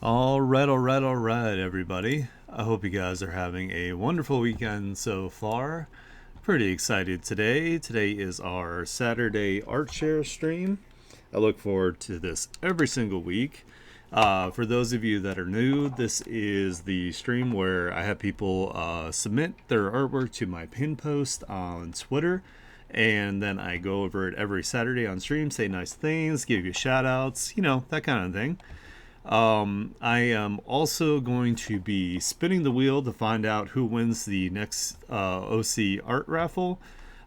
All right, everybody. I hope you guys are having a wonderful weekend so far. Pretty excited today. Today is our Saturday artshare stream. I look forward to this every single week. For those of you that are new, this is the stream where I have people submit their artwork to my pin post on Twitter. And then I go over it every Saturday on stream, say nice things, give you shout outs, that kind of thing. I am also going to be spinning the wheel to find out who wins the next OC art raffle.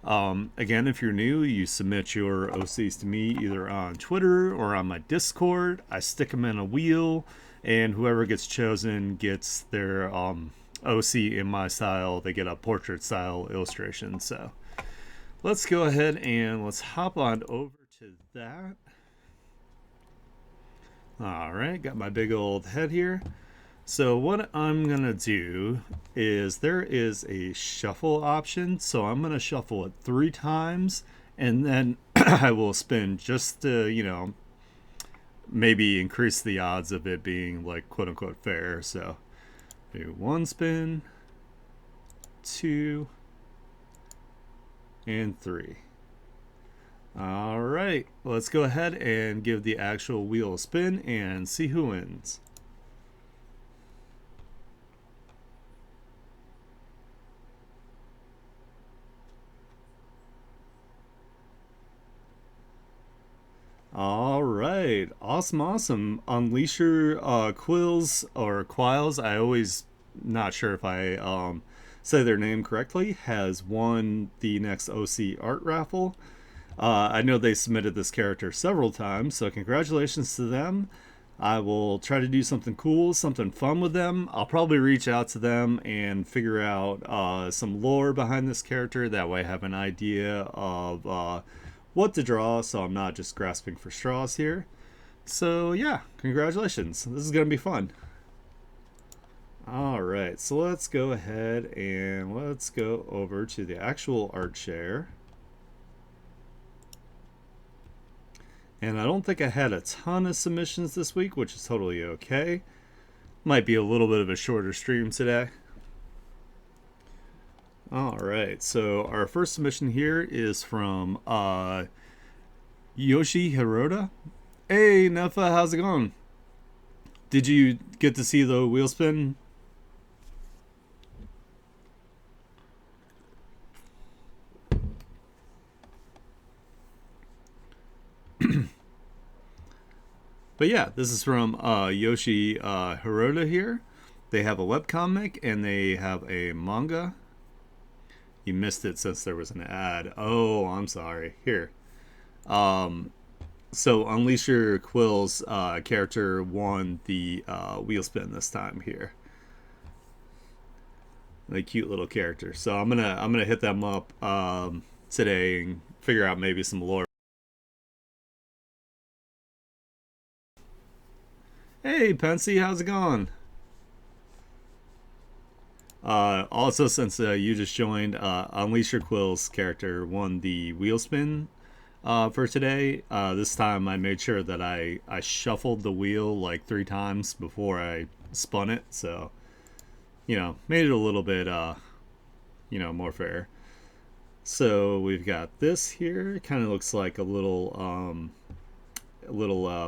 Again, if you're new, you submit your OCs to me either on Twitter or on my Discord. I stick them in a wheel, and whoever gets chosen gets their OC in my style. They get a portrait style illustration. So let's go ahead and let's hop on over to that. Alright, got my big old head here. So what I'm going to do is there is a shuffle option. So I'm going to shuffle it 3 times and then I will spin just to, maybe increase the odds of it being like quote unquote fair. So do 1 spin, 2, and 3. All right, let's go ahead and give the actual wheel a spin and see who wins. All right, awesome. Unleash your quills or quiles. I always not sure if I say their name correctly. Has won the next OC art raffle. I know they submitted this character several times, so congratulations to them. I will try to do something cool, something fun with them. I'll probably reach out to them and figure out some lore behind this character. That way I have an idea of what to draw, so I'm not just grasping for straws here. So yeah, congratulations. This is going to be fun. Alright, so let's go ahead and let's go over to the actual art share. And I don't think I had a ton of submissions this week, which is totally okay. Might be a little bit of a shorter stream today. Alright, so our first submission here is from Yoshi Hiroda. Hey, Nefa, how's it going? Did you get to see the wheel spin? But yeah, this is from Yoshi Hiroda here. They have a webcomic and they have a manga. You missed it since there was an ad. Oh, I'm sorry. Here. So Unleash Your Quills character won the wheel spin this time here. A cute little character. So I'm gonna hit them up today and figure out maybe some lore. Hey, Pensy, how's it going? Also, since you just joined, Unleash Your Quills character won the wheel spin for today. This time I made sure that I shuffled the wheel like 3 times before I spun it. So, made it a little bit, more fair. So we've got this here. It kind of looks like a little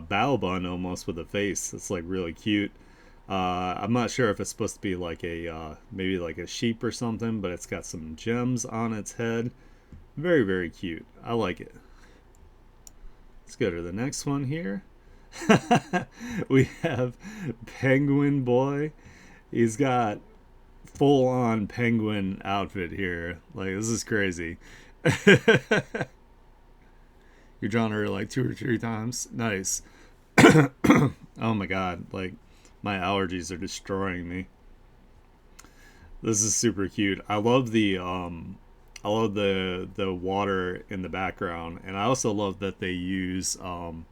bow bun almost with a face. It's like really cute. I'm not sure if it's supposed to be like a maybe like a sheep or something, but it's got some gems on its head. Very, very cute. I like it. Let's go to the next one here. We have Penguin Boy. He's got full on penguin outfit here. Like, this is crazy. You're drawing her like 2 or 3 times. Nice. Oh my god, like my allergies are destroying me. This is super cute. I love the water in the background, and I also love that they use like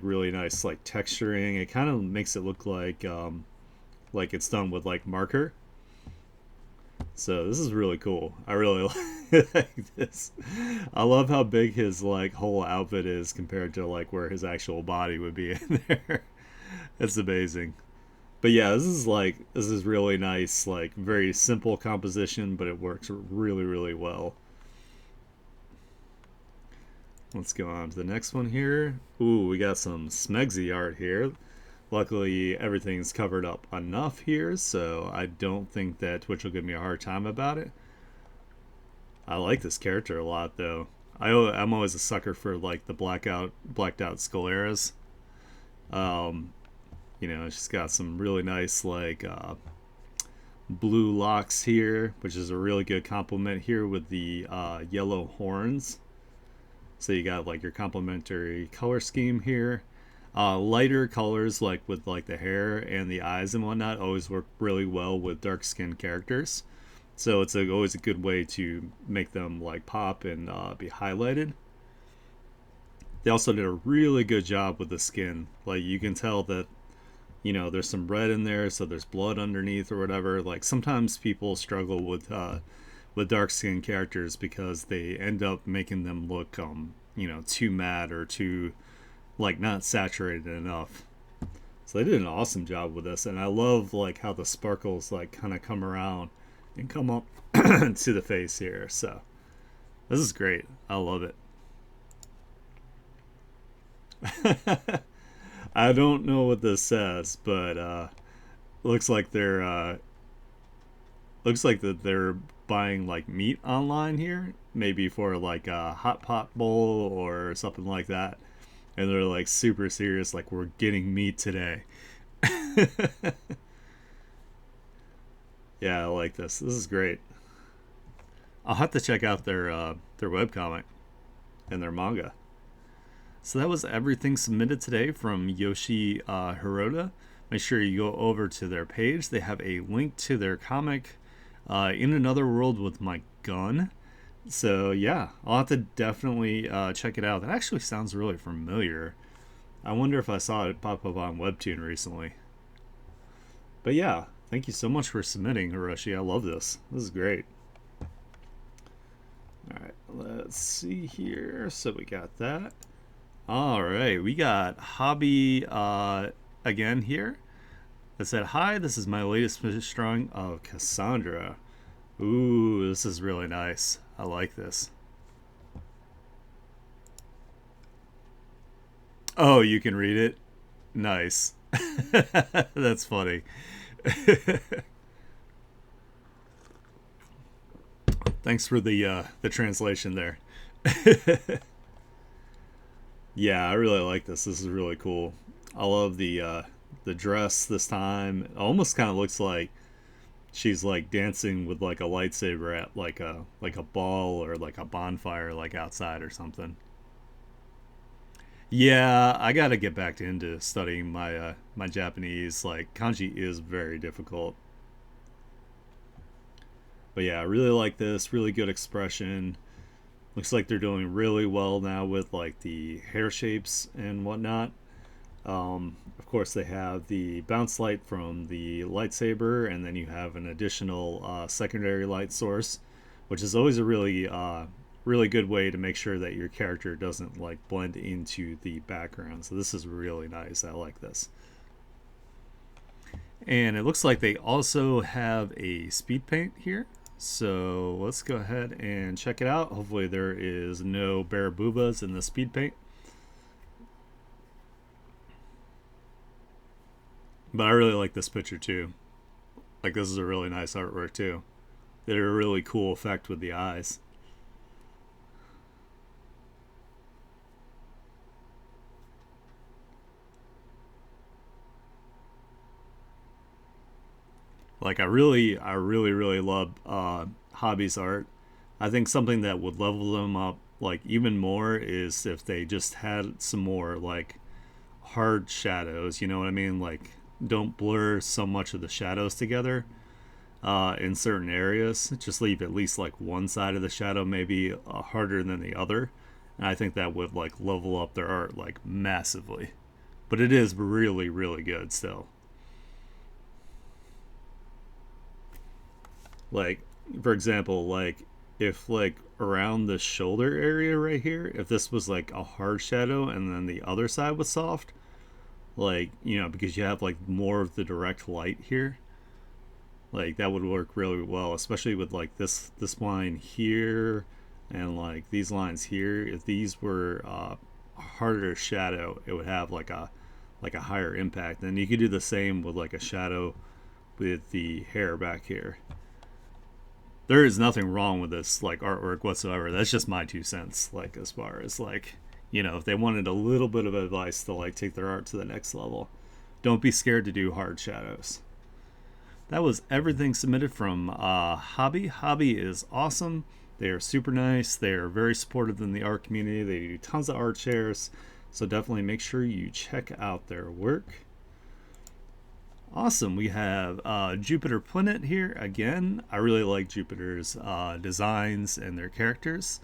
really nice like texturing. It kind of makes it look like it's done with like marker. So this is really cool. I really like this. I love how big his like whole outfit is compared to like where his actual body would be in there. It's amazing. But yeah, this is really nice, like very simple composition, but it works really, really well. Let's go on to the next one here. Ooh, we got some Smegsy art here. Luckily, everything's covered up enough here, so I don't think that Twitch will give me a hard time about it. I like this character a lot, though. I'm always a sucker for like the blacked out Scaleras. Um, she's got some really nice like blue locks here, which is a really good complement here with the yellow horns. So you got like your complementary color scheme here. Lighter colors like with like the hair and the eyes and whatnot always work really well with dark skinned characters. So it's always a good way to make them like pop and be highlighted. They also did a really good job with the skin. Like you can tell that there's some red in there, so there's blood underneath or whatever. Like sometimes people struggle with dark skinned characters because they end up making them look too matte or too like not saturated enough. So they did an awesome job with this, and I love like how the sparkles like kind of come around and come up to the face here. So this is great. I love it. I don't know what this says, but looks like they're buying like meat online here, maybe for like a hot pot bowl or something like that. And they're like super serious, like we're getting meat today. Yeah, I like this. This is great. I'll have to check out their webcomic and their manga. So that was everything submitted today from Yoshi Hirota. Make sure you go over to their page. They have a link to their comic, In Another World with My Gun. So yeah, I'll have to definitely check it out. That actually sounds really familiar. I wonder if I saw it pop up on Webtoon recently. But yeah, thank you so much for submitting, Hiroshi. I love this. This is great. Alright, let's see here. So we got that. Alright, we got Hobby again here. That said, hi, this is my latest fish drawing of Cassandra. Ooh, this is really nice. I like this. Oh, you can read it? Nice. That's funny. Thanks for the translation there. Yeah, I really like this. This is really cool. I love the dress this time. It almost kind of looks like she's like dancing with like a lightsaber at like a ball or like a bonfire like outside or something. Yeah, I got to get back into studying my Japanese. Like kanji is very difficult. But yeah, I really like this. Really good expression. Looks like they're doing really well now with like the hair shapes and whatnot. Of course, they have the bounce light from the lightsaber, and then you have an additional secondary light source, which is always a really good way to make sure that your character doesn't like blend into the background. So this is really nice. I like this. And it looks like they also have a speed paint here. So let's go ahead and check it out. Hopefully there is no bare boobas in the speed paint. But I really like this picture too. Like this is a really nice artwork too. They did a really cool effect with the eyes. Like I really love Hobby's art. I think something that would level them up like even more is if they just had some more like hard shadows. You know what I mean? Like don't blur so much of the shadows together in certain areas. Just leave at least like one side of the shadow maybe harder than the other. And I think that would like level up their art like massively. But it is really, really good still. Like, for example, like if like around the shoulder area right here, if this was like a hard shadow and then the other side was soft, like, you know, because you have like more of the direct light here. Like that would work really well, especially with like this line here and like these lines here. If these were harder shadow, it would have like a higher impact. And you could do the same with like a shadow with the hair back here. There is nothing wrong with this like artwork whatsoever. That's just my 2 cents. Like as far as like, you know, if they wanted a little bit of advice to like take their art to the next level, don't be scared to do hard shadows. That was everything submitted from Hobby. Hobby is awesome. They are super nice. They are very supportive in the art community. They do tons of art shares. So definitely make sure you check out their work. Awesome. We have Jupiter Planet here again. I really like Jupiter's designs and their characters.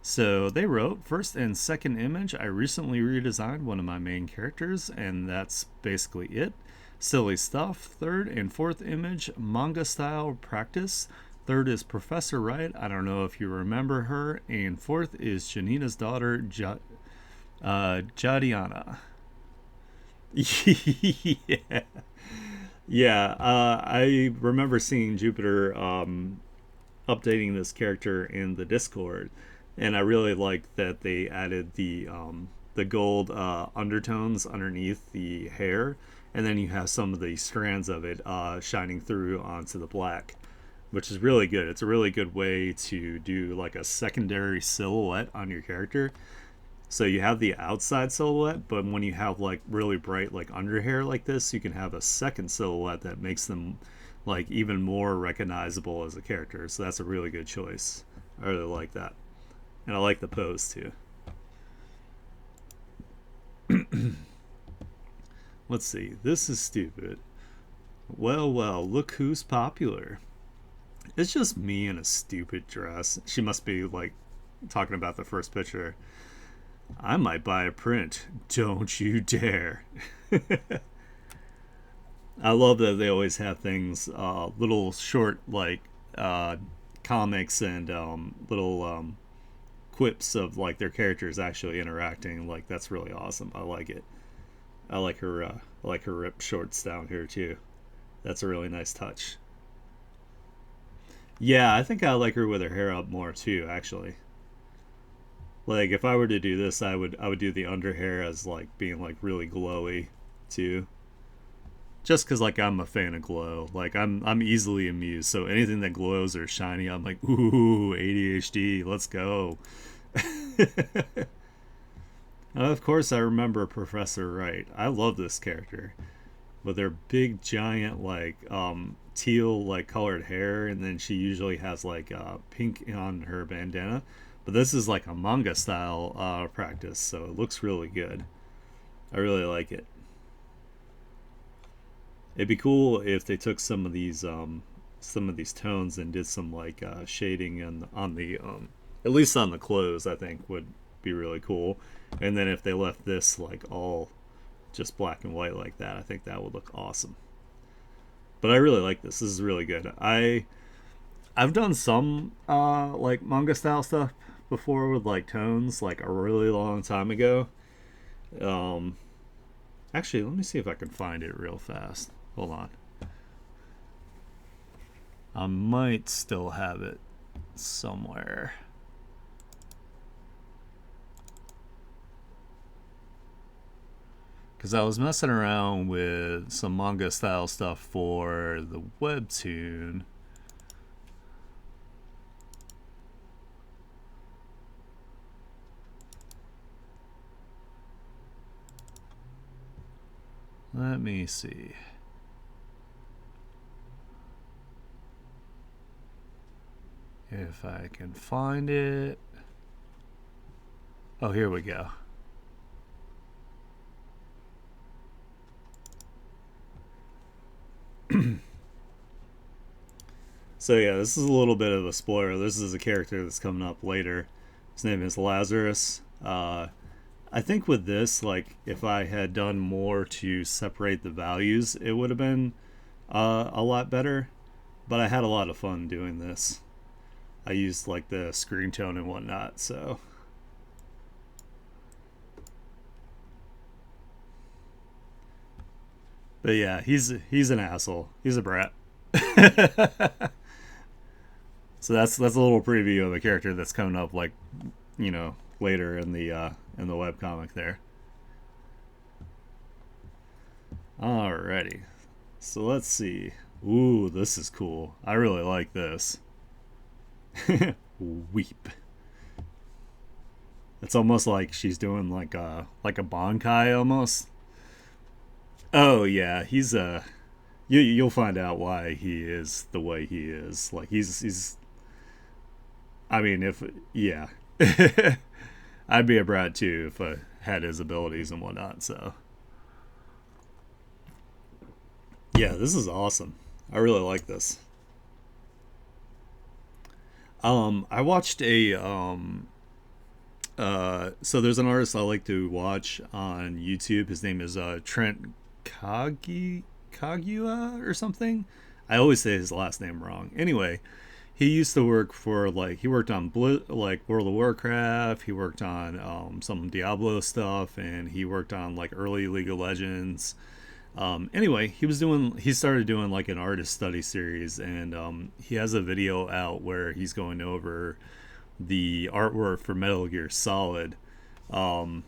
So they wrote first and second image. I recently redesigned one of my main characters, and that's basically it. Silly stuff. Third and fourth image, manga style practice. Third is Professor Wright. I don't know if you remember her. And fourth is Janina's daughter, Jadiana. Yeah. Yeah, I remember seeing Jupiter updating this character in the Discord, and I really like that they added the gold undertones underneath the hair, and then you have some of the strands of it shining through onto the black, which is really good. It's a really good way to do like a secondary silhouette on your character. So you have the outside silhouette, but when you have like really bright like under hair like this, you can have a second silhouette that makes them like even more recognizable as a character. So that's a really good choice. I really like that. And I like the pose too. Let's see. This is stupid. Well, well, look who's popular. It's just me in a stupid dress. She must be like talking about the first picture. I might buy a print. Don't you dare. I love that they always have things, little short, like, comics and little quips of, like, their characters actually interacting. Like, that's really awesome. I like it. I like her ripped shorts down here, too. That's a really nice touch. Yeah, I think I like her with her hair up more, too, actually. Like if I were to do this, I would do the under hair as like being like really glowy too. Just cuz like I'm a fan of glow. Like I'm easily amused. So anything that glows or shiny, I'm like, "Ooh, ADHD, let's go." Of course I remember Professor Wright. I love this character with their big giant like teal like colored hair, and then she usually has like pink on her bandana, but this is like a manga style practice, so it looks really good. I really like it. It'd be cool if they took some of these tones and did some like shading on the at least on the clothes. I think would be really cool. And then if they left this like all just black and white like that, I think that would look awesome. But I really like this. This is really good. I've done some like manga style stuff before with like tones like a really long time ago. Um Actually, let me see if I can find it real fast. Hold on. I might still have it somewhere. Because I was messing around with some manga style stuff for the webtoon. Let me see. If I can find it. Oh, here we go. So yeah, this is a little bit of a spoiler. This is a character that's coming up later. His name is Lazarus. I think with this, like, if I had done more to separate the values, it would have been a lot better. But I had a lot of fun doing this. I used like the screen tone and whatnot, so But yeah, he's an asshole. He's a brat. So that's a little preview of a character that's coming up, like, later in the webcomic there. Alrighty. So let's see. Ooh, this is cool. I really like this. Weep. It's almost like she's doing like a bonkai almost. Oh yeah, he's you'll find out why he is the way he is. Like he's I mean, if yeah. I'd be a brat too if I had his abilities and whatnot, so yeah, this is awesome. I really like this. I watched a so there's an artist I like to watch on YouTube. His name is Trent Kagua or something. I always say his last name wrong. Anyway, he used to work for like he worked on like World of Warcraft. He worked on some Diablo stuff, and he worked on like early League of Legends. Anyway, he started doing like an artist study series, and he has a video out where he's going over the artwork for Metal Gear Solid. Um,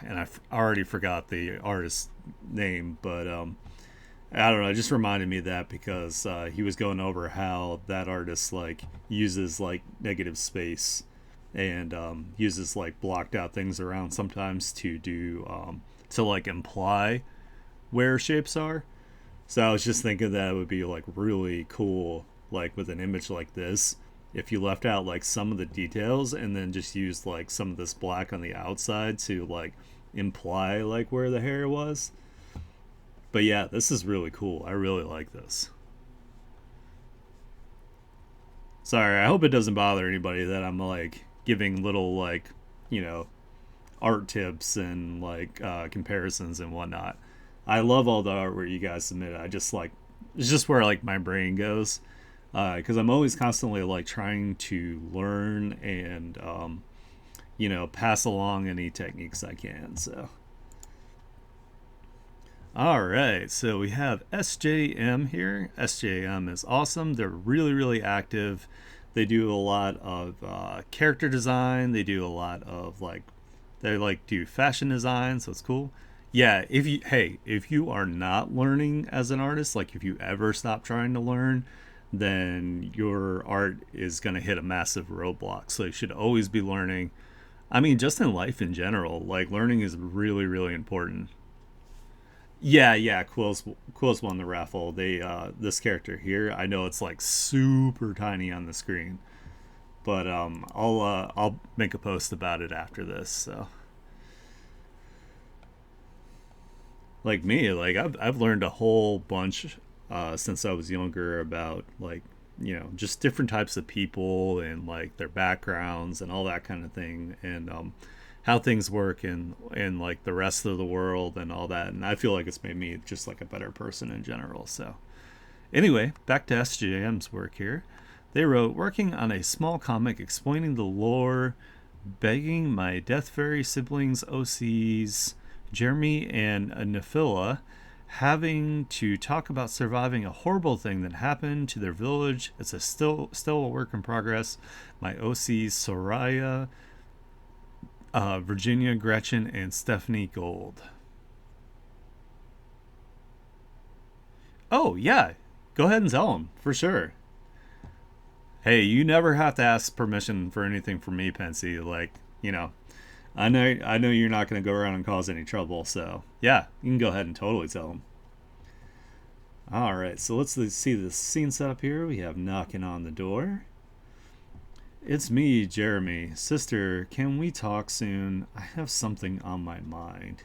and already forgot the artist's name, but I don't know. It just reminded me of that because he was going over how that artist like uses like negative space and uses like blocked out things around sometimes to do to like imply where shapes are. So I was just thinking that it would be like really cool, like with an image like this, if you left out like some of the details and then just used like some of this black on the outside to like imply like where the hair was. But yeah, this is really cool. I really like this. Sorry, I hope it doesn't bother anybody that I'm like giving little like, you know, art tips and like comparisons and whatnot. I love all the art where you guys submit. I just like it's just where like my brain goes because I'm always constantly like trying to learn and pass along any techniques I can. So all right, so we have SJM here. SJM is awesome. They're really, really active. They do a lot of character design. They do a lot of they like do fashion design, so it's cool. Yeah, if you are not learning as an artist, like if you ever stop trying to learn, then your art is gonna hit a massive roadblock. So you should always be learning. I mean, just in life in general, like learning is really, really important. Yeah, yeah, Quill's won the raffle. They this character here, I know it's like super tiny on the screen, but I'll make a post about it after this. So like me, like I've learned a whole bunch since I was younger about like just different types of people and like their backgrounds and all that kind of thing, and how things work in like the rest of the world and all that. And I feel like it's made me just like a better person in general. So anyway, back to SJM's work here. They wrote, working on a small comic explaining the lore, begging my Death Fairy siblings OCs, Jeremy and Nephila, having to talk about surviving a horrible thing that happened to their village. It's still a work in progress. My OCs, Soraya, Virginia, Gretchen, and Stephanie Gold. Oh, yeah. Go ahead and tell them, for sure. Hey, you never have to ask permission for anything from me, Pensy. Like, I know you're not going to go around and cause any trouble, so yeah, you can go ahead and totally tell them. All right, so let's see the scene set up here. We have knocking on the door. It's me, Jeremy. Sister, can we talk soon? I have something on my mind.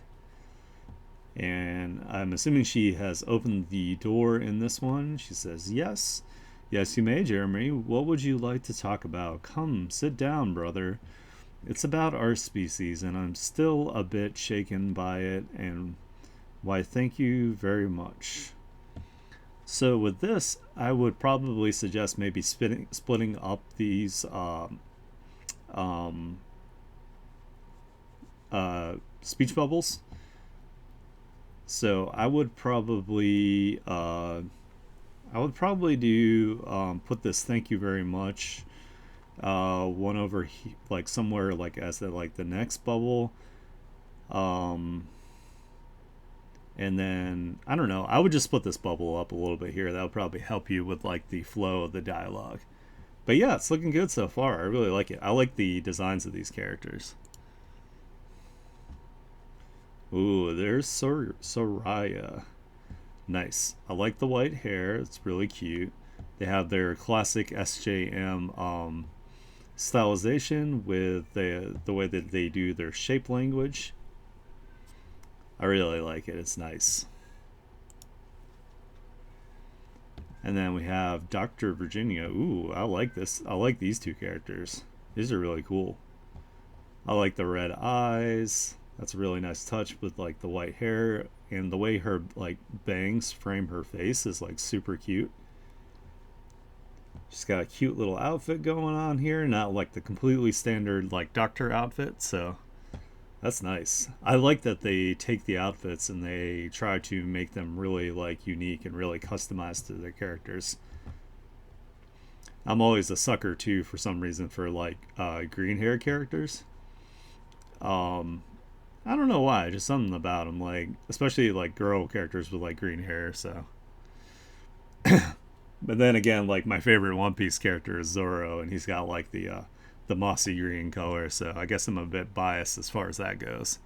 And I'm assuming she has opened the door in this one. She says, yes. Yes, you may, Jeremy. What would you like to talk about? Come, sit down, brother. It's about our species, and I'm still a bit shaken by it, and why, thank you very much. So with this, I would probably suggest maybe splitting up these speech bubbles. So I would probably do put this thank you very much one over like somewhere like as the like the next bubble, um, and then I don't know. I would just split this bubble up a little bit here. That would probably help you with like the flow of the dialogue. But yeah, it's looking good so far. I really like it. I like the designs of these characters. Ooh, there's Soraya. Nice. I like the white hair. It's really cute. They have their classic SJM stylization with the way that they do their shape language. I really like it. It's nice. And then we have Dr. Virginia. Ooh, I like this. I like these two characters. These are really cool. I like the red eyes. That's a really nice touch with like the white hair, and the way her like bangs frame her face is like super cute. She's got a cute little outfit going on here, not like the completely standard like doctor outfit, so that's nice. I like that they take the outfits and they try to make them really like unique and really customized to their characters. I'm always a sucker too for some reason for like green hair characters. Um, I don't know why, just something about them, like especially like girl characters with like green hair. So, but then again, like my favorite One Piece character is Zoro, and he's got like the mossy green color. So I guess I'm a bit biased as far as that goes.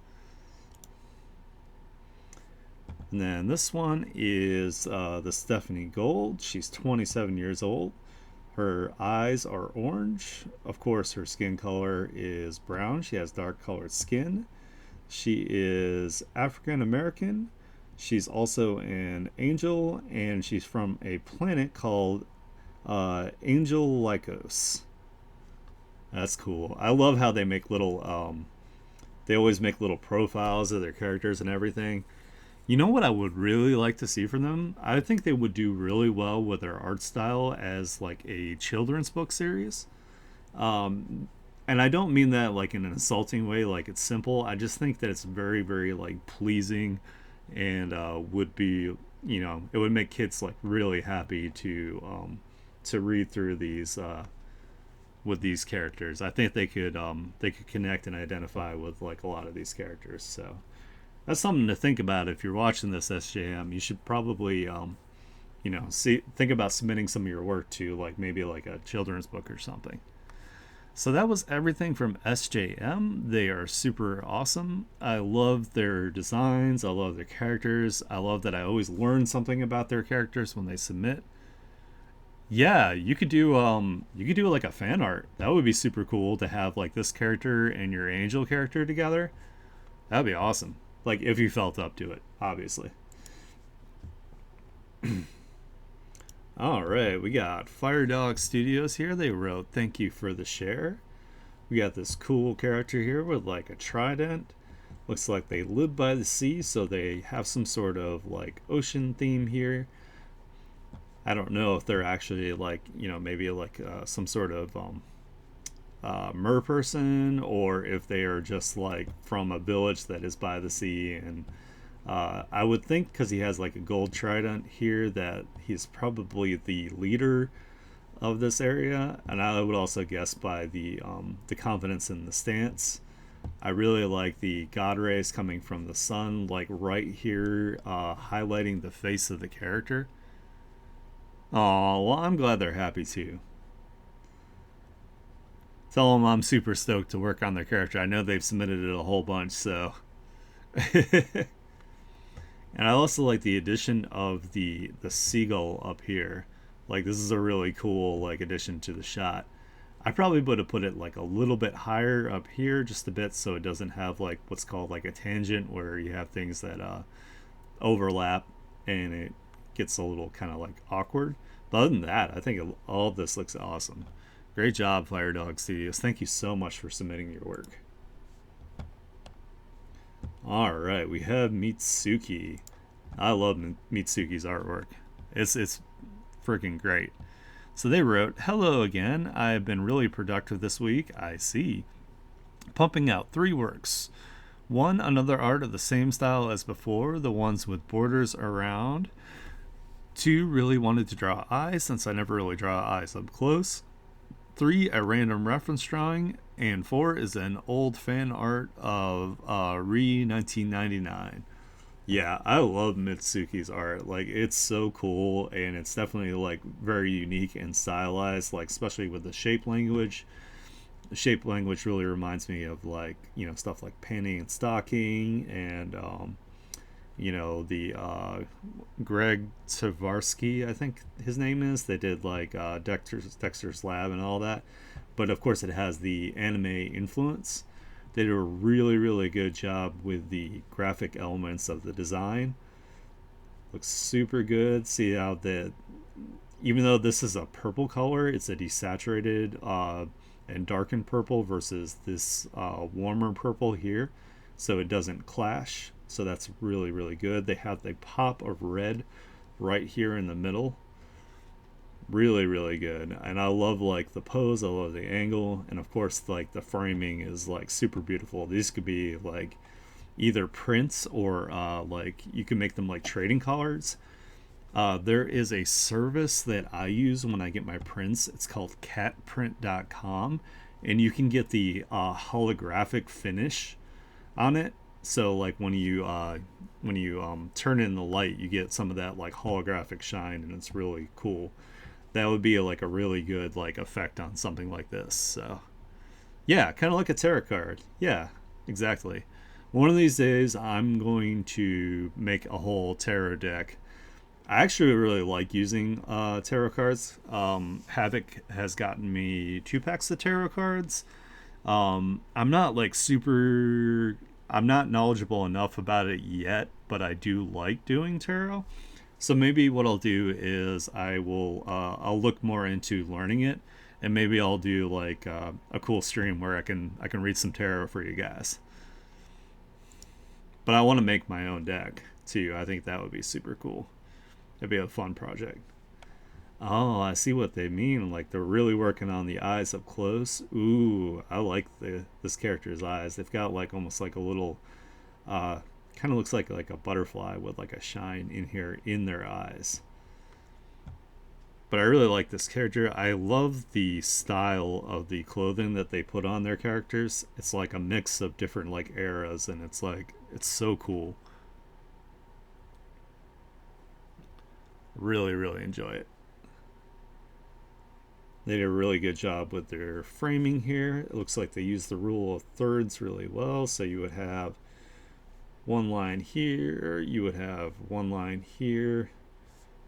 And then this one is the Stephanie Gold. She's 27 years old. Her eyes are orange. Of course, her skin color is brown. She has dark colored skin. She is African American. She's also an angel, and she's from a planet called Angel Lycos. That's cool. I love how they make little. They always make little profiles of their characters and everything. You know what I would really like to see from them? I think they would do really well with their art style as like a children's book series. Um, and I don't mean that like in an insulting way, like it's simple. I just think that it's very, very like pleasing, and would be, you know, it would make kids like really happy to read through these with these characters. I think they could connect and identify with like a lot of these characters. So that's something to think about if you're watching this SJM. You should probably you know, see think about submitting some of your work to like maybe like a children's book or something. So that was everything from SJM. They are super awesome. I love their designs. I love their characters. I love that I always learn something about their characters when they submit. Yeah, you could do like a fan art. That would be super cool to have like this character and your angel character together. That'd be awesome. Like if you felt up to it, obviously. All right, we got Fire Dog Studios here. They wrote, "Thank you for the share." We got this cool character here with like a trident. Looks like they live by the sea, so they have some sort of like ocean theme here. I don't know if they're actually like, you know, maybe like some sort of mer person, or if they are just like from a village that is by the sea. And I would think because he has like a gold trident here that he's probably the leader of this area. And I would also guess by the confidence in the stance. I really like the god rays coming from the sun, like right here, highlighting the face of the character. Oh, well, I'm glad they're happy too. Tell them I'm super stoked to work on their character. I know they've submitted it a whole bunch, so. And I also like the addition of the seagull up here. Like this is a really cool like addition to the shot. I probably would have put it like a little bit higher up here, just a bit, so it doesn't have like what's called like a tangent where you have things that overlap and it gets a little kind of like awkward. But other than that, I think all of this looks awesome. Great job, Fire Dog Studios. Thank you so much for submitting your work. All right, we have Mitsuki. I love Mitsuki's artwork. It's freaking great. So they wrote, "Hello again. I've been really productive this week. I see. Pumping out 3 works. One, another art of the same style as before, the ones with borders around. Two, really wanted to draw eyes since I never really draw eyes up close. Three, a random reference drawing. And four is an old fan art of Re 1999. Yeah, I love Mitsuki's art. Like, it's so cool, and it's definitely like very unique and stylized. Like, especially with the shape language. The shape language really reminds me of like stuff like panning and stocking, and the Greg Tavarsky, I think his name is. They did like Dexter's Lab and all that, but of course it has the anime influence. They did a really really good job with the graphic elements of the design. Looks super good. See how the even though this is a purple color, it's a desaturated and darkened purple versus this warmer purple here, so it doesn't clash. So that's really really good. They have the pop of red right here in the middle. Really really good. And I love like the pose, I love the angle, and of course like the framing is like super beautiful. These could be like either prints or like you can make them like trading cards. There is a service that I use when I get my prints. It's called catprint.com, and you can get the holographic finish on it. So like when you turn in the light, you get some of that like holographic shine, and it's really cool. That would be like a really good like effect on something like this. So yeah, kind of like a tarot card. Yeah, exactly. One of these days, I'm going to make a whole tarot deck. I actually really like using tarot cards. Havoc has gotten me 2 packs of tarot cards. I'm not like super. I'm not knowledgeable enough about it yet, but I do like doing tarot. So maybe what I'll do is I'll look more into learning it, and maybe I'll do like a cool stream where I can read some tarot for you guys. But I want to make my own deck too. I think that would be super cool. It'd be a fun project. Oh, I see what they mean. Like they're really working on the eyes up close. Ooh, I like this character's eyes. They've got like almost like a little, kind of looks like a butterfly with like a shine in here in their eyes. But I really like this character. I love the style of the clothing that they put on their characters. It's like a mix of different like eras, and it's so cool. Really, really enjoy it. They did a really good job with their framing here. It looks like they used the rule of thirds really well. So you would have one line here, you would have one line here,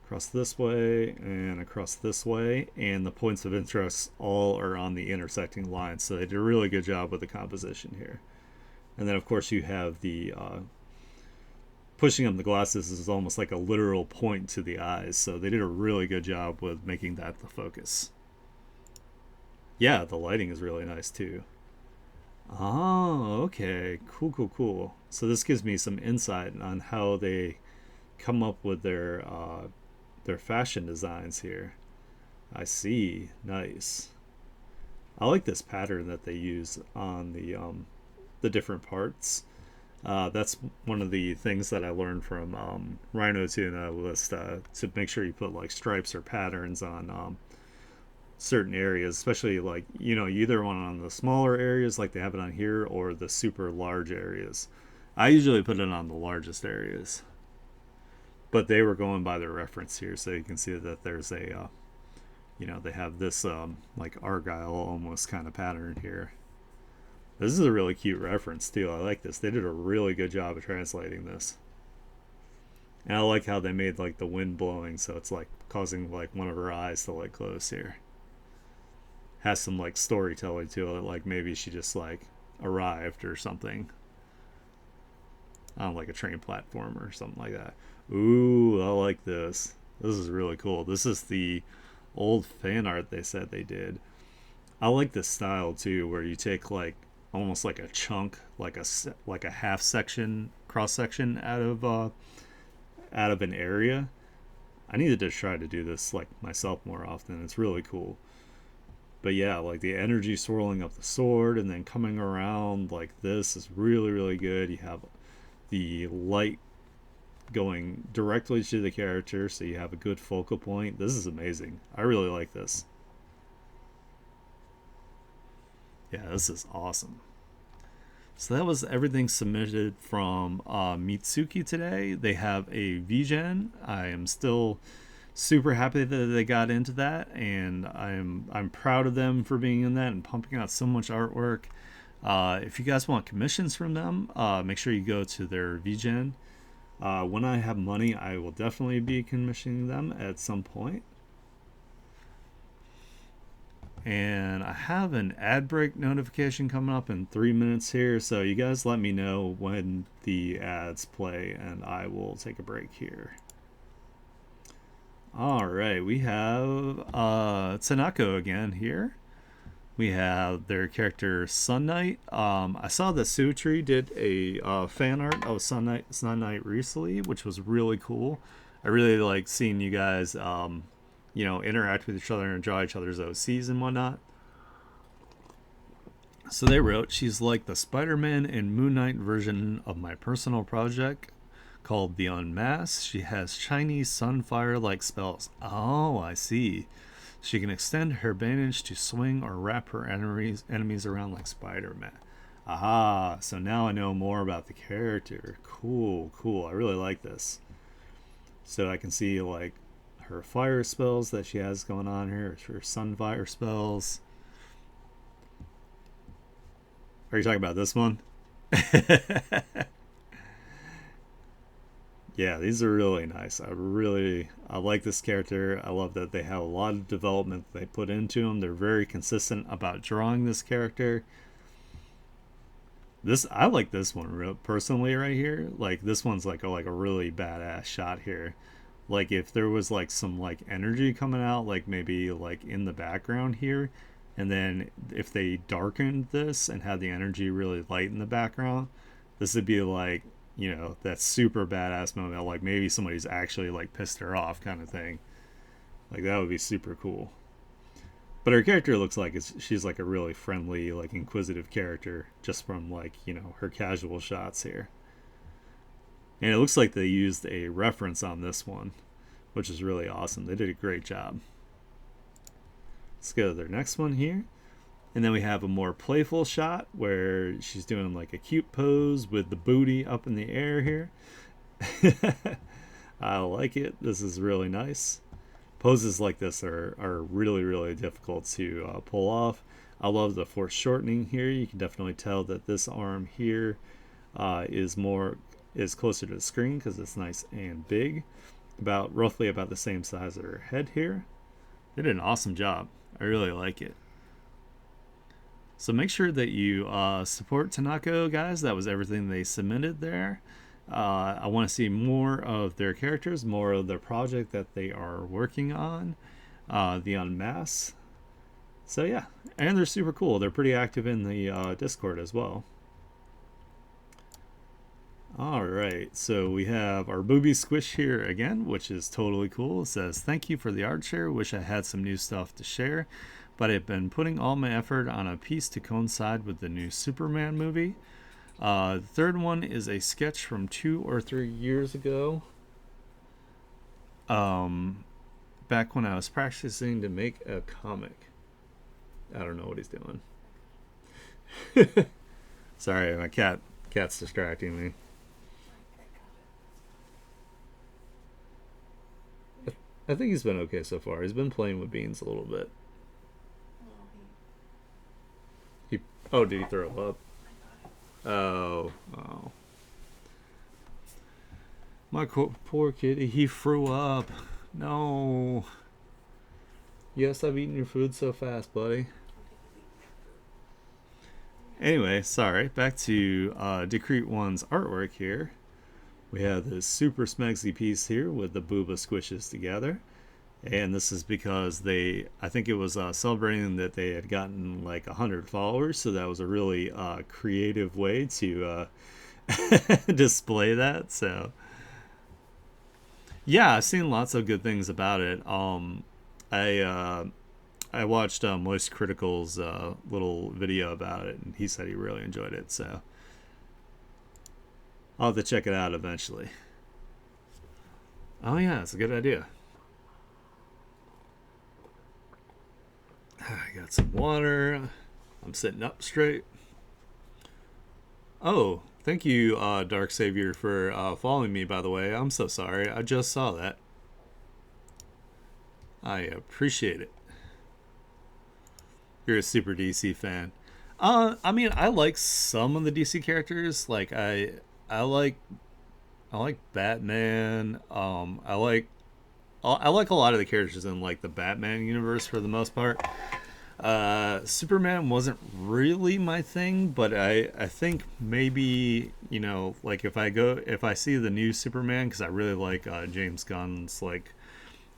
across this way, and across this way. And the points of interest all are on the intersecting lines. So they did a really good job with the composition here. And then, of course, you have the pushing up the glasses is almost like a literal point to the eyes. So they did a really good job with making that the focus. Yeah, the lighting is really nice too. Oh, okay. Cool, cool, cool. So this gives me some insight on how they come up with their fashion designs here. I see. Nice. I like this pattern that they use on the different parts. That's one of the things that I learned from Rhino Tuna was to make sure you put like stripes or patterns on certain areas, especially like you either want it on the smaller areas like they have it on here or the super large areas. I usually put it on the largest areas, but they were going by their reference here, so you can see that there's a they have this like argyle almost kind of pattern here. This is a really cute reference too. I like this. They did a really good job of translating this. And I like how they made like the wind blowing, so it's like causing like one of her eyes to like close here. Has some like storytelling to it, like maybe she just like arrived or something on like a train platform or something like that. Ooh, I like this. This is really cool. This is the old fan art they said they did. I like this style too, where you take like almost like a chunk, like a half section, cross section out of an area. I needed to try to do this like myself more often. It's really cool. But yeah, like the energy swirling up the sword and then coming around like this is really, really good. You have the light going directly to the character, so you have a good focal point. This is amazing. I really like this. Yeah, this is awesome. So that was everything submitted from Mitsuki today. They have a VGen. I am still super happy that they got into that, and I'm proud of them for being in that and pumping out so much artwork. If you guys want commissions from them, make sure you go to their VGen. When I have money, I will definitely be commissioning them at some point. And I have an ad break notification coming up in 3 minutes here, so you guys let me know when the ads play and I will take a break here. Alright, we have Tanako again here. We have their character Sun Knight. I saw that Sutri did a fan art of Sun Knight recently, which was really cool. I really like seeing you guys interact with each other and draw each other's OCs and whatnot. So they wrote, she's like the Spider-Man and Moon Knight version of my personal project called The Unmasked. She has Chinese sunfire-like spells. Oh, I see. She can extend her bandage to swing or wrap her enemies around like Spider-Man. Aha, so now I know more about the character. Cool. I really like this. So I can see like her fire spells that she has going on here, her sunfire spells. Are you talking about this one? Yeah, these are really nice. I like this character. I love that they have a lot of development they put into them. They're very consistent about drawing this character. I like this one personally right here. Like this one's like a really badass shot here. Like if there was like some like energy coming out, like maybe like in the background here, and then if they darkened this and had the energy really light in the background, this would be like, that super badass moment. Like maybe somebody's actually like pissed her off kind of thing. Like that would be super cool. But her character looks like she's like a really friendly, like inquisitive character just from like, her casual shots here. And it looks like they used a reference on this one, which is really awesome. They did a great job. Let's go to their next one here. And then we have a more playful shot where she's doing like a cute pose with the booty up in the air here. I like it. This is really nice. Poses like this are really, really difficult to pull off. I love the foreshortening here. You can definitely tell that this arm here is closer to the screen because it's nice and big. Roughly about the same size as her head here. They did an awesome job. I really like it. So make sure that you support Tanako, guys. That was everything they submitted there. I want to see more of their characters, more of their project that they are working on, the Unmasked. So yeah, and they're super cool. They're pretty active in the Discord as well. Alright, so we have our booby squish here again, which is totally cool. It says, thank you for the art share. Wish I had some new stuff to share, but I've been putting all my effort on a piece to coincide with the new Superman movie. The third one is a sketch from 2 or 3 years ago. Back when I was practicing to make a comic. I don't know what he's doing. Sorry, my cat's distracting me. I think he's been okay so far. He's been playing with Beans a little bit. Did he throw up? Oh. My poor kitty, he threw up. No. Yes, I've eaten your food so fast, buddy. Anyway, sorry. Back to Decrete 1's artwork here. We have this super smegsy piece here with the booba squishes together. And this is because I think it was celebrating that they had gotten like 100 followers. So that was a really creative way to display that. So yeah, I've seen lots of good things about it. I I watched Moist Critical's little video about it, and he said he really enjoyed it. So I'll have to check it out eventually. Oh yeah, it's a good idea. I got some water. I'm sitting up straight. Oh, thank you, Dark Savior, for following me, by the way. I'm so sorry. I just saw that. I appreciate it. You're a super DC fan. I mean, I like some of the DC characters. Like I like I like Batman. I like a lot of the characters in like the Batman universe for the most part. Superman wasn't really my thing, but I think maybe, you know, like if I see the new Superman, because I really like James Gunn's like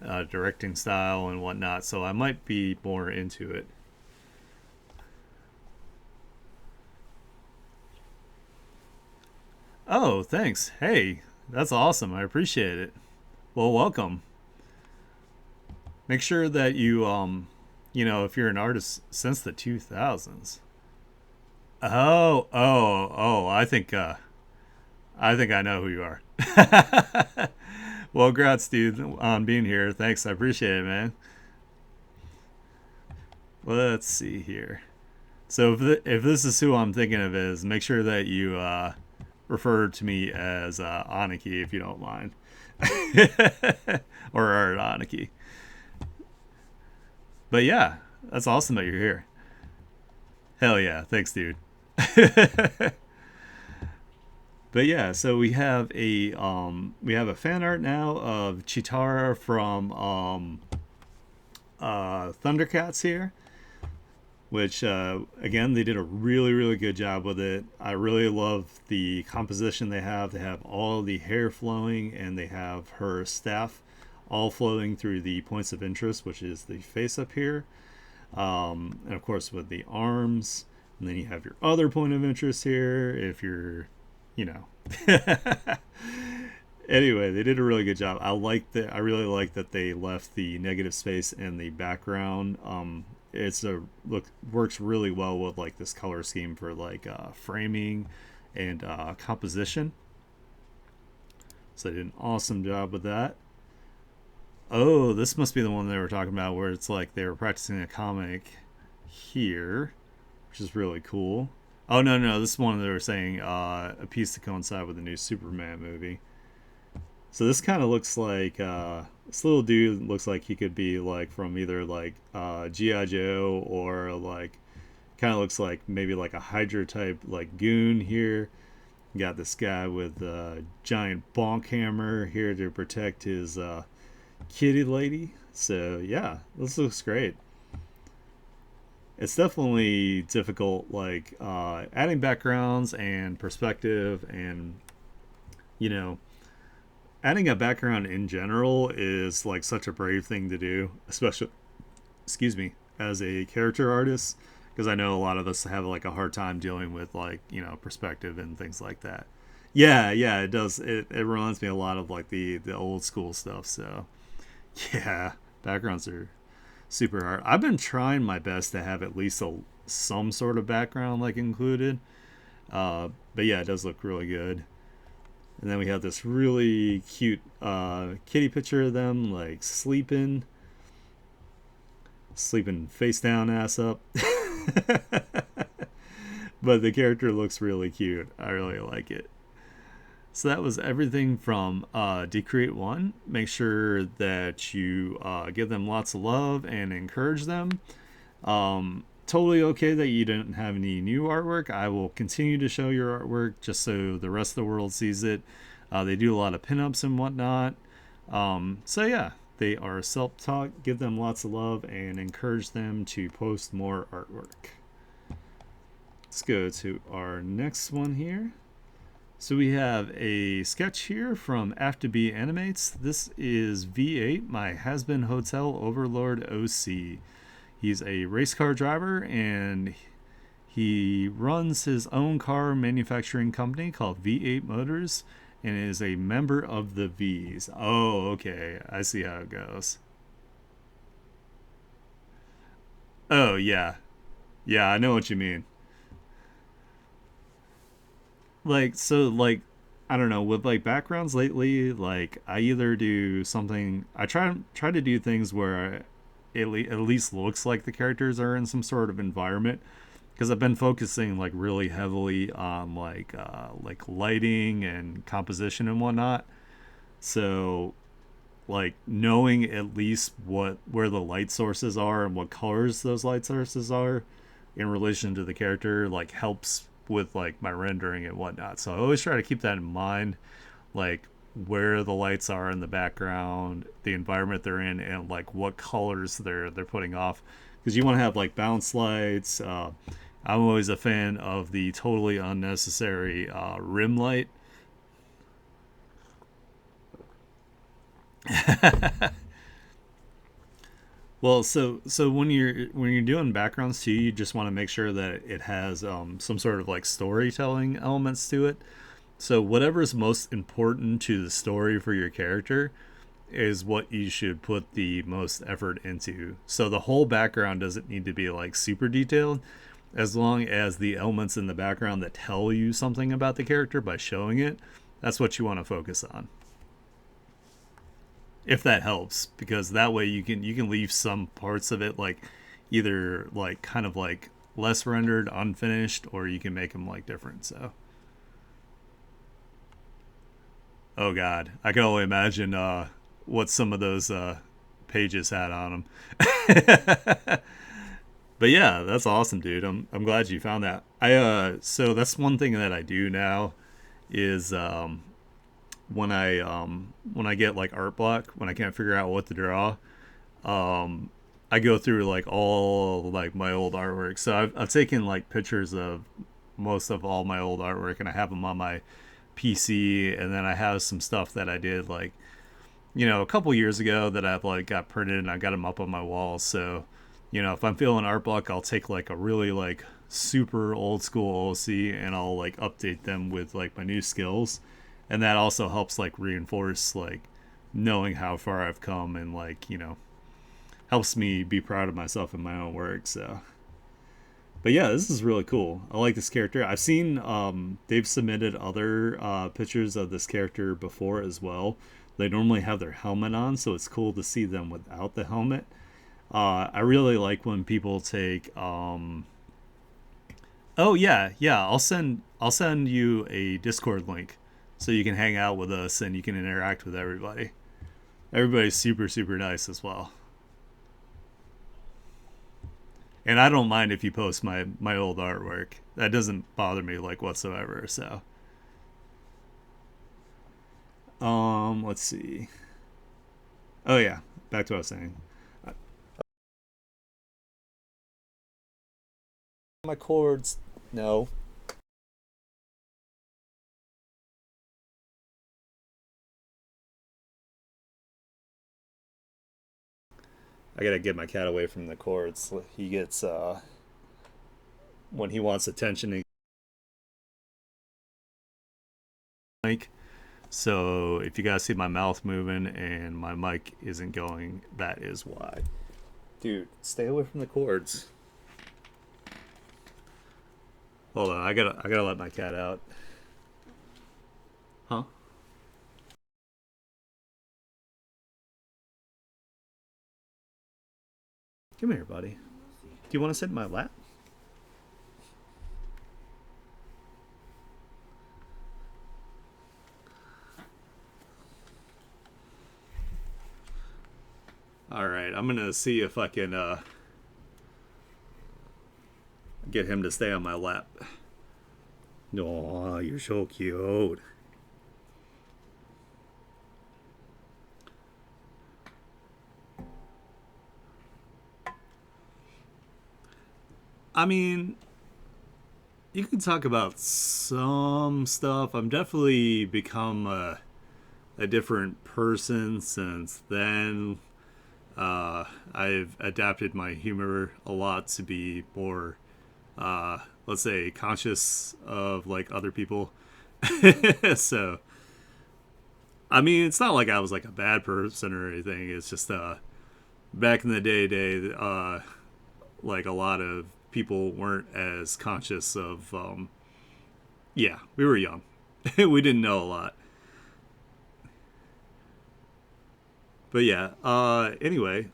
directing style and whatnot, so I might be more into it. Oh, thanks. Hey, that's awesome. I appreciate it. Well, welcome. Make sure that you know, if you're an artist since the 2000s. Oh, I think I know who you are. Well, congrats, dude, on being here. Thanks, I appreciate it, man. Let's see here. So if this is who I'm thinking of, is make sure that you refer to me as Aniki if you don't mind, or Art Aniki. But yeah, that's awesome that you're here. Hell yeah, thanks, dude. But yeah, so we have a fan art now of Chitara from Thundercats here, which again they did a really good job with it. I really love the composition they have. They have all the hair flowing, and they have her staff all flowing through the points of interest, which is the face up here, and of course with the arms. And then you have your other point of interest here if you're, you know. Anyway, they did a really good job. I really like that they left the negative space in the background. It's a look Works really well with like this color scheme for like framing and composition. So they did an awesome job with that. Oh, this must be the one they were talking about where it's like they were practicing a comic here, which is really cool. Oh no, this is one they were saying a piece to coincide with the new Superman movie. So this kind of looks like this little dude looks like he could be like from either like GI Joe, or like kind of looks like maybe like a Hydra type like goon here. You got this guy with a giant bonk hammer here to protect his kitty lady. So yeah, this looks great. It's definitely difficult, like adding backgrounds and perspective, and you know, adding a background in general is like such a brave thing to do, especially, excuse me, as a character artist, because I know a lot of us have like a hard time dealing with like, you know, perspective and things like that. Yeah, it does. It reminds me a lot of like the old school stuff. So yeah, backgrounds are super hard. I've been trying my best to have at least some sort of background like included. But yeah, it does look really good. And then we have this really cute kitty picture of them like sleeping face down, ass up. But the character looks really cute. I really like it. So that was everything from Decreate One. Make sure that you give them lots of love and encourage them. Totally okay that you don't have any new artwork. I will continue to show your artwork just so the rest of the world sees it. They do a lot of pinups and whatnot. So yeah, they are self-taught. Give them lots of love and encourage them to post more artwork. Let's go to our next one here. So we have a sketch here from After B Animates. This is V8, my has-been hotel overlord OC. He's a race car driver, and he runs his own car manufacturing company called V8 Motors, and is a member of the V's. Oh, okay. I see how it goes. Oh yeah, yeah, I know what you mean. Like so, like I don't know, with like backgrounds lately, like I either do something, I try to do things where at least looks like the characters are in some sort of environment, because I've been focusing like really heavily on like lighting and composition and whatnot. So like knowing at least what where the light sources are and what colors those light sources are in relation to the character like helps with like my rendering and whatnot. So I always try to keep that in mind, like where the lights are in the background, the environment they're in, and like what colors they're putting off, because you want to have like bounce lights. I'm always a fan of the totally unnecessary rim light. Well, so when you're doing backgrounds too, you just want to make sure that it has some sort of like storytelling elements to it. So whatever is most important to the story for your character is what you should put the most effort into. So the whole background doesn't need to be like super detailed, as long as the elements in the background that tell you something about the character by showing it, that's what you want to focus on. If that helps, because that way you can leave some parts of it like either like kind of like less rendered, unfinished, or you can make them like different. So, oh god, I can only imagine what some of those pages had on them. But yeah, that's awesome, dude. I'm glad you found that. I so that's one thing that I do now is when I get like art block, when I can't figure out what to draw, um I go through like all like my old artwork. So I've taken like pictures of most of all my old artwork and I have them on my PC, and then I have some stuff that I did like a couple years ago that I've like got printed and I got them up on my wall. So if I'm feeling art block, I'll take like a really like super old school OC and I'll like update them with like my new skills, and that also helps like reinforce like knowing how far I've come, and like helps me be proud of myself in my own work. So, but yeah, this is really cool. I like this character. I've seen they've submitted other pictures of this character before as well. They normally have their helmet on, so it's cool to see them without the helmet. I really like when people take. Oh yeah, yeah. I'll send you a Discord link so you can hang out with us and you can interact with everybody. Everybody's super nice as well. And I don't mind if you post my old artwork. That doesn't bother me like whatsoever. So, let's see. Oh yeah, back to what I was saying. My chords. No. I gotta get my cat away from the cords. He gets when he wants attention. Mic. So if you guys see my mouth moving and my mic isn't going, that is why. Dude, stay away from the cords. Hold on, I gotta let my cat out. Huh? Come here, buddy. Do you want to sit in my lap? All right, I'm gonna see if I can get him to stay on my lap. Oh, you're so cute. I mean, you can talk about some stuff. I'm definitely become a different person since then. I've adapted my humor a lot to be more, let's say, conscious of like other people. So, I mean, it's not like I was like a bad person or anything. It's just back in the day, like a lot of people weren't as conscious of. Yeah, we were young. We didn't know a lot. But yeah. Anyway.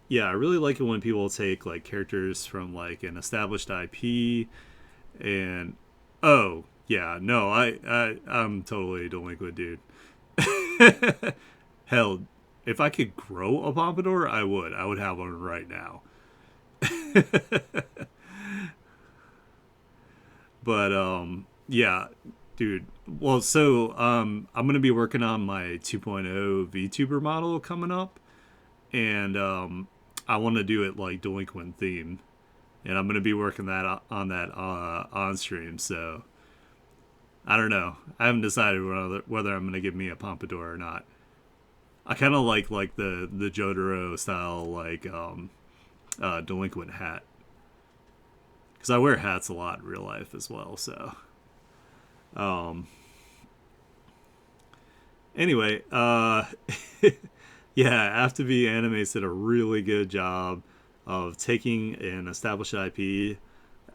Yeah, I really like it when people take like characters from like an established IP and oh yeah, no, I'm totally a delinquent dude. Hell, if I could grow a pompadour, I would. I would have one right now. But yeah, dude. Well, so I'm gonna be working on my 2.0 VTuber model coming up, and I want to do it like delinquent theme, and I'm gonna be working that on that on stream. So I don't know. I haven't decided whether I'm gonna give me a pompadour or not. I kind of like the Jotaro style like delinquent hat because I wear hats a lot in real life as well. So um, anyway, yeah, FTV Animates did a really good job of taking an established IP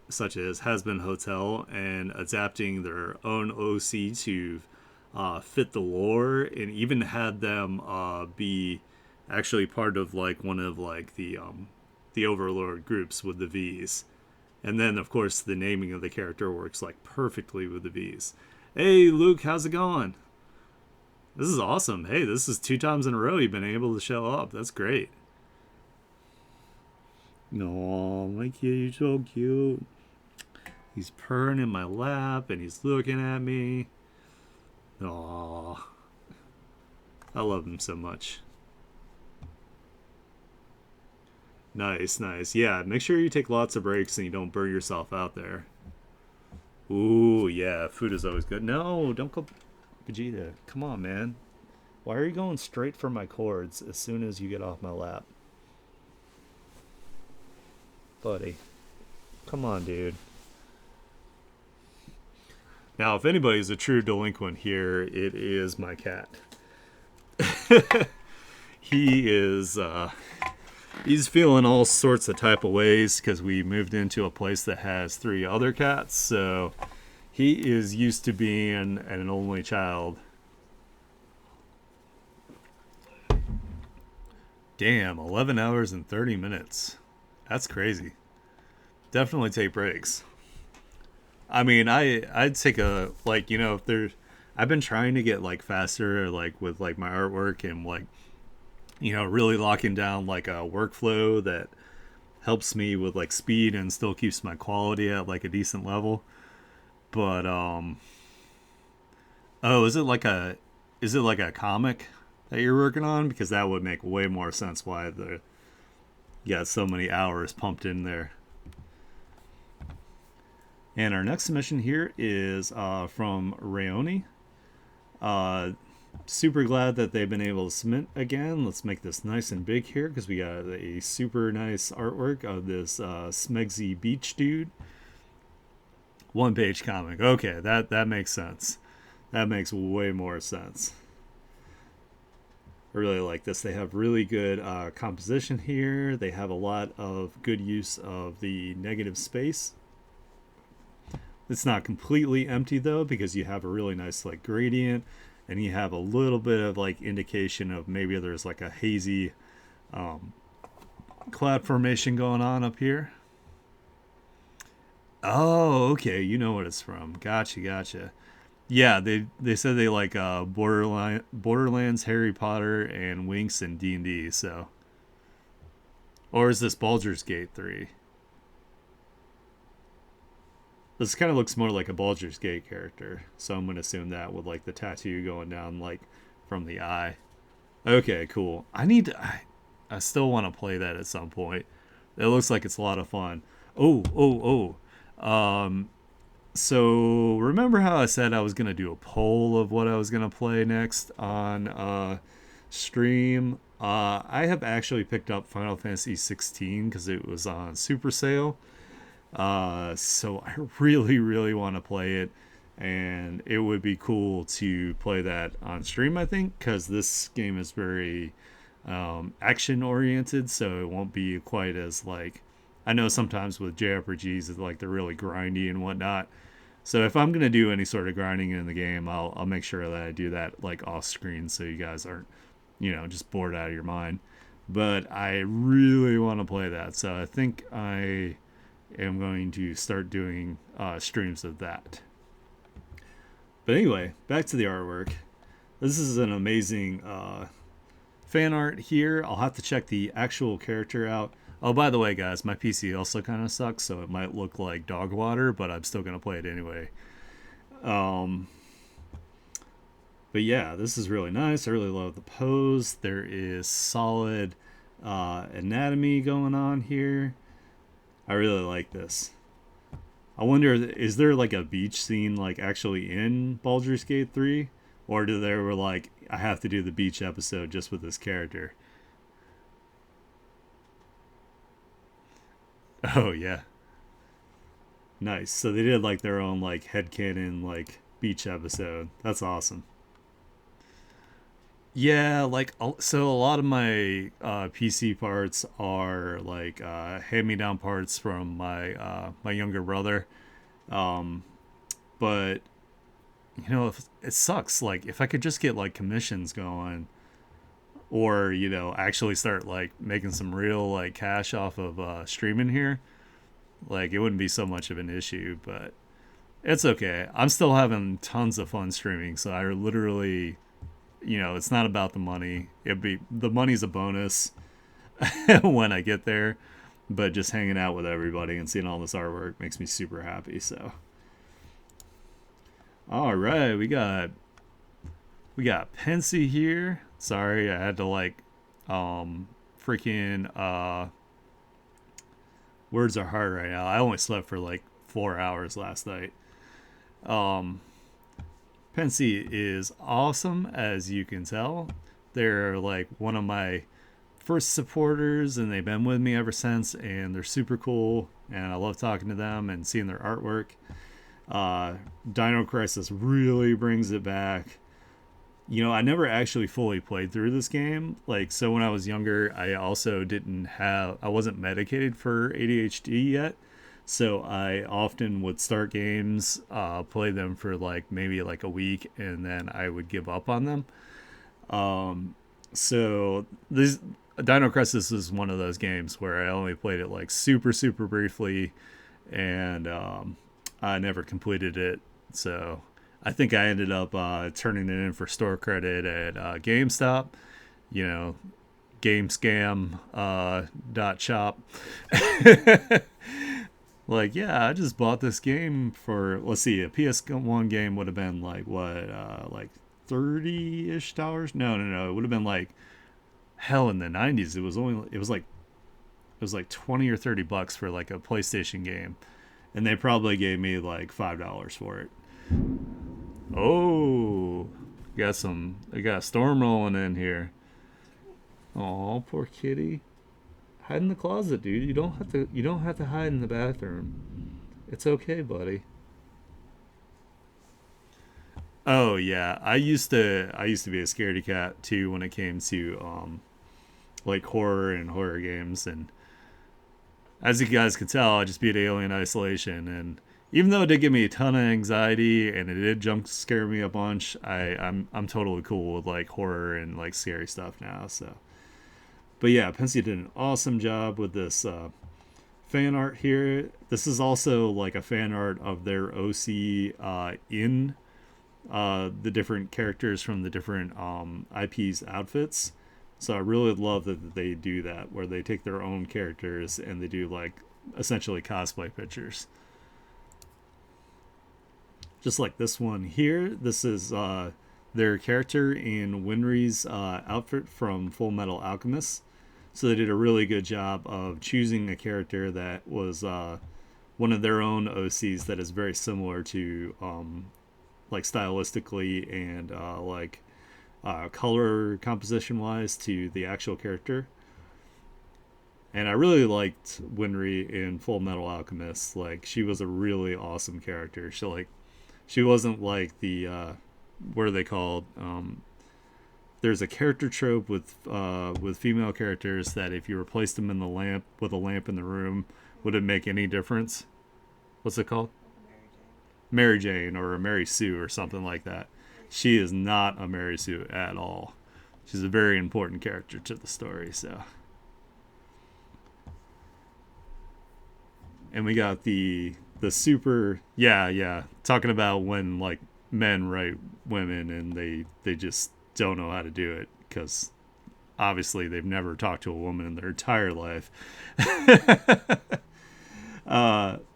such as Has Been Hotel and adapting their own OC to fit the lore, and even had them be actually part of like one of like the Overlord groups with the V's. And then of course the naming of the character works like perfectly with the V's. Hey Luke, how's it going? This is awesome. Hey, this is 2 times in a row you've been able to show up. That's great. No, my kid, you're so cute. He's purring in my lap and he's looking at me. Aww. I love him so much. Nice, nice. Yeah, make sure you take lots of breaks and you don't burn yourself out there. Ooh, yeah, food is always good. No, don't go. Vegeta, come on, man. Why are you going straight for my cords as soon as you get off my lap? Buddy, come on, dude. Now, if anybody's a true delinquent here, it is my cat. He is he's feeling all sorts of type of ways because we moved into a place that has 3 other cats, so he is used to being an only child. Damn, 11 hours and 30 minutes. That's crazy. Definitely take breaks. I mean, I'd take a like, if there's I've been trying to get like faster like with like my artwork and like really locking down like a workflow that helps me with like speed and still keeps my quality at like a decent level. But oh, is it like a comic that you're working on? Because that would make way more sense why the you got so many hours pumped in there. And our next submission here is from Rayoni. Uh, Super glad that they've been able to submit again. Let's make this nice and big here because we got a super nice artwork of this Smegsy Beach dude. 1 page comic. Okay, that makes sense. That makes way more sense. I really like this. They have really good composition here. They have a lot of good use of the negative space. It's not completely empty though because you have a really nice like gradient and you have a little bit of like indication of maybe there's like a hazy cloud formation going on up here. Oh, okay, you know what it's from. Gotcha, gotcha. Yeah, they said they like Borderlands, Harry Potter, and Winx and D&D. So, or is this Baldur's Gate 3? This kind of looks more like a Baldur's Gate character, so I'm gonna assume that with like the tattoo going down like from the eye. Okay, cool. I still want to play that at some point. It looks like it's a lot of fun. Oh. So remember how I said I was gonna do a poll of what I was gonna play next on stream? I have actually picked up Final Fantasy 16 because it was on super sale. So I really, really want to play it, and it would be cool to play that on stream. I think because this game is very action oriented, so it won't be quite as like, I know sometimes with JRPGs it's like they're really grindy and whatnot. So if I'm gonna do any sort of grinding in the game, I'll make sure that I do that like off screen, so you guys aren't, just bored out of your mind. But I really want to play that, so I think I am going to start doing streams of that. But anyway, back to the artwork. This is an amazing fan art here. I'll have to check the actual character out. Oh, by the way, guys, my PC also kind of sucks, so it might look like dog water, but I'm still gonna play it anyway. Um, but yeah, this is really nice. I really love the pose. There is solid anatomy going on here. I really like this. I wonder, is there like a beach scene like actually in Baldur's Gate 3? Or do they were like, I have to do the beach episode just with this character? Oh yeah. Nice. So they did like their own like headcanon like beach episode. That's awesome. Yeah, like so a lot of my PC parts are like hand-me-down parts from my younger brother. Um, but if it sucks. Like if I could just get like commissions going, or actually start like making some real like cash off of streaming here, like it wouldn't be so much of an issue. But it's okay. I'm still having tons of fun streaming, so I literally, it's not about the money. The money's a bonus when I get there, but just hanging out with everybody and seeing all this artwork makes me super happy. So, all right, we got Pensy here. Sorry, I had to like, freaking words are hard right now. I only slept for like 4 hours last night. Um, Pensy is awesome, as you can tell. They're like one of my first supporters, and they've been with me ever since. And they're super cool, and I love talking to them and seeing their artwork. Dino Crisis really brings it back. I never actually fully played through this game. Like, so when I was younger, I also I wasn't medicated for ADHD yet. So I often would start games, play them for like maybe like a week, and then I would give up on them. So this Dino Crisis is one of those games where I only played it like super, super briefly, and I never completed it. So I think I ended up turning it in for store credit at GameStop. You know, Game Scam dot shop. Like, yeah, I just bought this game for, let's see, a PS1 game would have been like what, like 30-ish dollars? No, no, no, it would have been like hell in the 90s. It was like 20 or 30 bucks for like a PlayStation game, and they probably gave me like $5 for it. Oh, I got a storm rolling in here. Oh, poor kitty. Hide in the closet, dude. You don't have to hide in the bathroom. It's okay, buddy. Oh yeah, I used to be a scaredy cat too when it came to like horror and horror games. And as you guys can tell, I just beat Alien Isolation, and even though it did give me a ton of anxiety and it did jump scare me a bunch, I'm totally cool with like horror and like scary stuff now. So, but yeah, Pensy did an awesome job with this fan art here. This is also like a fan art of their OC in the different characters from the different IPs outfits. So I really love that they do that, where they take their own characters and they do like essentially cosplay pictures. Just like this one here. This is their character in Winry's outfit from Full Metal Alchemist. So they did a really good job of choosing a character that was one of their own OCs that is very similar to like stylistically and like color composition wise to the actual character. And I really liked Winry in Full Metal Alchemist. Like, she was a really awesome character. She wasn't like the what are they called? there's a character trope with female characters that if you replace them in the lamp with a lamp in the room, would it make any difference? What's it called? Mary Jane or a Mary Sue or something like that. She is not a Mary Sue at all. She's a very important character to the story. So, and we got the super, yeah, talking about when like men write women and they just don't know how to do it because obviously they've never talked to a woman in their entire life.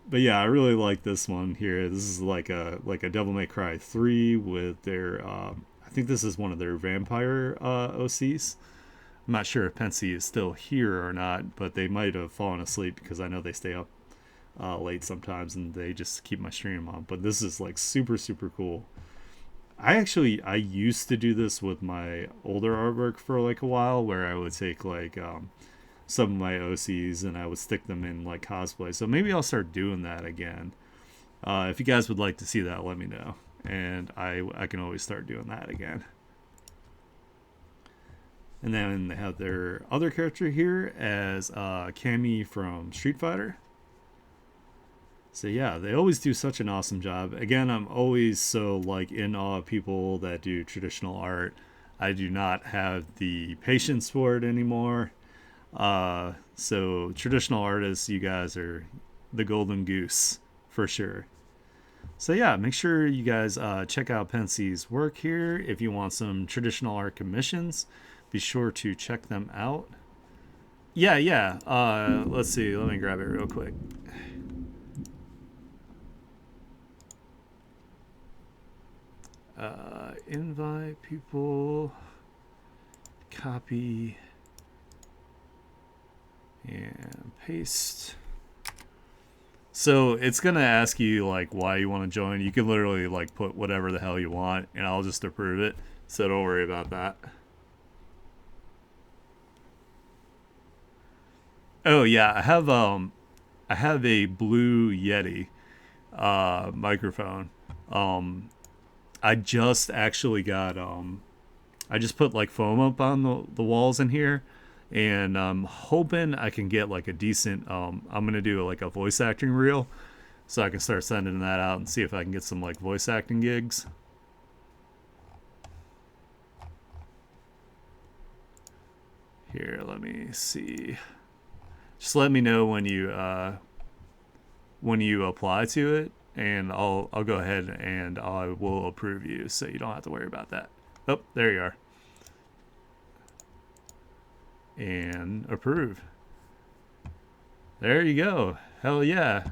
But yeah, I really like this one here. This is like a Devil May Cry 3 with their I think this is one of their vampire OCs. I'm not sure if Pensy is still here or not, but they might have fallen asleep because I know they stay up late sometimes and they just keep my stream on. But this is like super super cool. I used to do this with my older artwork for like a while, where I would take like some of my OCs and I would stick them in like cosplay. So maybe I'll start doing that again. If you guys would like to see that, let me know, and I can always start doing that again. And then they have their other character here as Cammy from Street Fighter. So yeah, they always do such an awesome job. Again, I'm always so like in awe of people that do traditional art. I do not have the patience for it anymore. So traditional artists, you guys are the golden goose for sure. So yeah, make sure you guys check out Pensy's work here. If you want some traditional art commissions, be sure to check them out. Yeah. Let's see. Let me grab it real quick. Invite people, copy, and paste. So it's gonna ask you like why you want to join. You can literally like put whatever the hell you want, and I'll just approve it. So don't worry about that. Oh yeah, I have a Blue Yeti microphone. Um, I just actually got I just put like foam up on the walls in here, and I'm hoping I can get like a decent. I'm gonna do like a voice acting reel, so I can start sending that out and see if I can get some like voice acting gigs. Here, let me see. Just let me know when you apply to it, and I'll go ahead and I will approve you, so you don't have to worry about that. Oh, there you are. And approve. There you go. Hell yeah.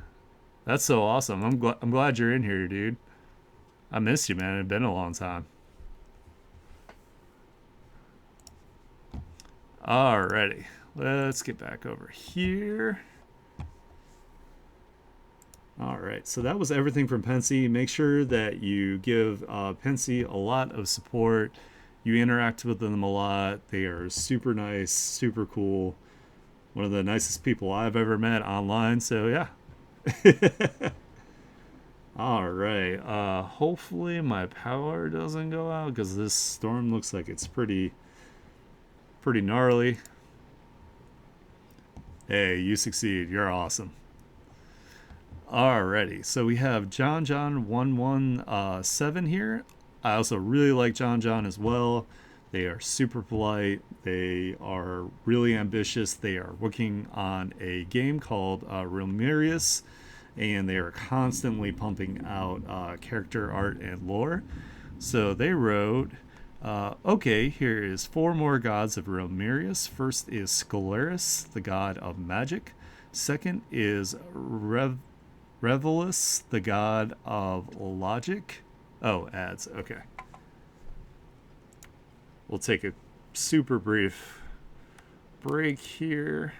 That's so awesome. I'm glad you're in here, dude. I missed you, man. It's been a long time. Alrighty. Let's get back over here. Alright, so that was everything from Pensy. Make sure that you give Pensy a lot of support. You interact with them a lot. They are super nice, super cool. One of the nicest people I've ever met online. So, yeah. All right. Hopefully my power doesn't go out because this storm looks like it's pretty gnarly. Hey, you succeed. You're awesome. Alrighty. So we have John 117 here. I also really like John as well. They are super polite. They are really ambitious. They are working on a game called Ramirez, and they are constantly pumping out character art and lore. So they wrote, okay, here is four more gods of Ramirez. First is Scolaris, the god of magic. Second is Revelus, the god of logic. Oh, ads. Okay. We'll take a super brief break here.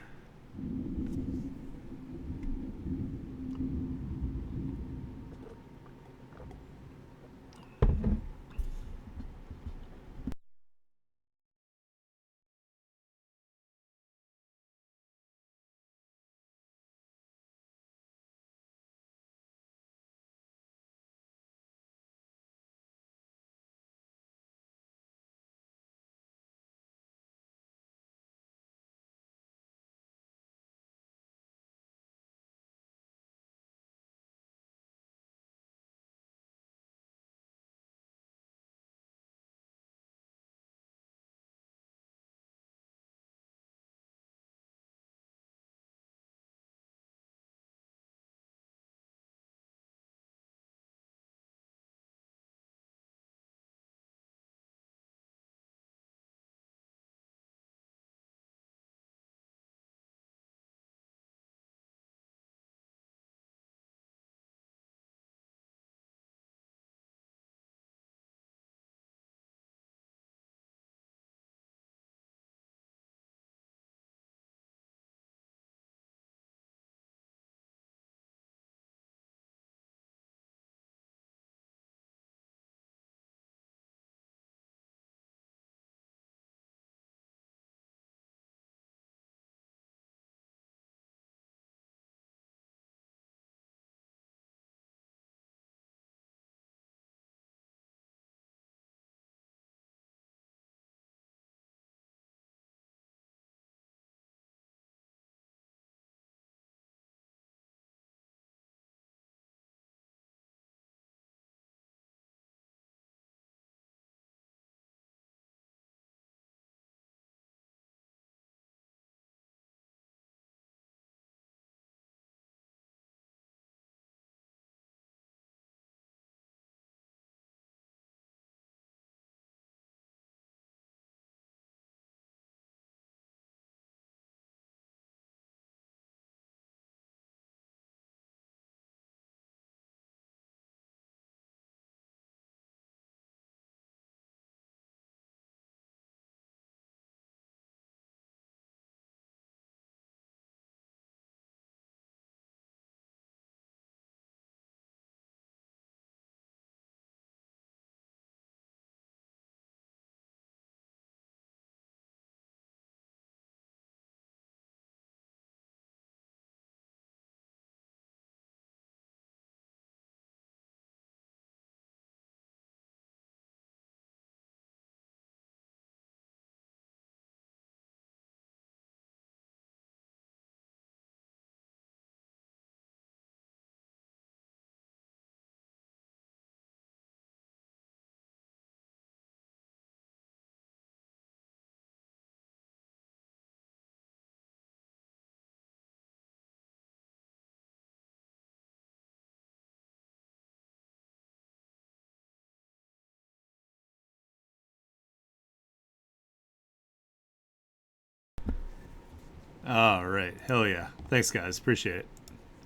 All right. Hell yeah. Thanks, guys. Appreciate it.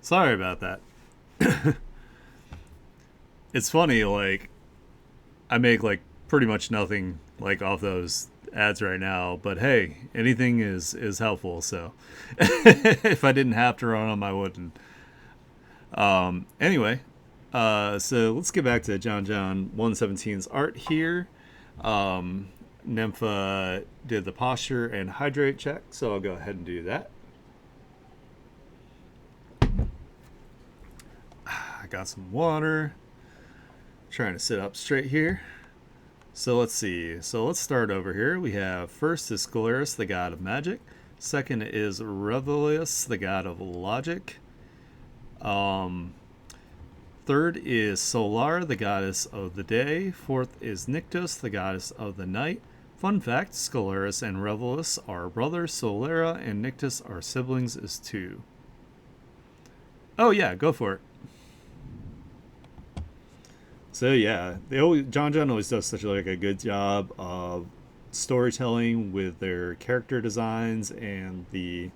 Sorry about that. It's funny, like, I make, like, pretty much nothing, like, off those ads right now, but hey, anything is helpful, so if I didn't have to run them, I wouldn't. Anyway, so let's get back to John 117's art here. Nympha did the posture and hydrate check, so I'll go ahead and do that. I got some water. Trying to sit up straight here. So let's see. So let's start over here. We have first is Scolaris, the god of magic. Second is Revelus, the god of logic. Third is Solar, the goddess of the day. Fourth is Nyctos, the goddess of the night. Fun fact, Scolaris and Revelus are brothers. Solera and Nyctos are siblings as two. Oh yeah, go for it. So yeah, John always does such like a good job of storytelling with their character designs and the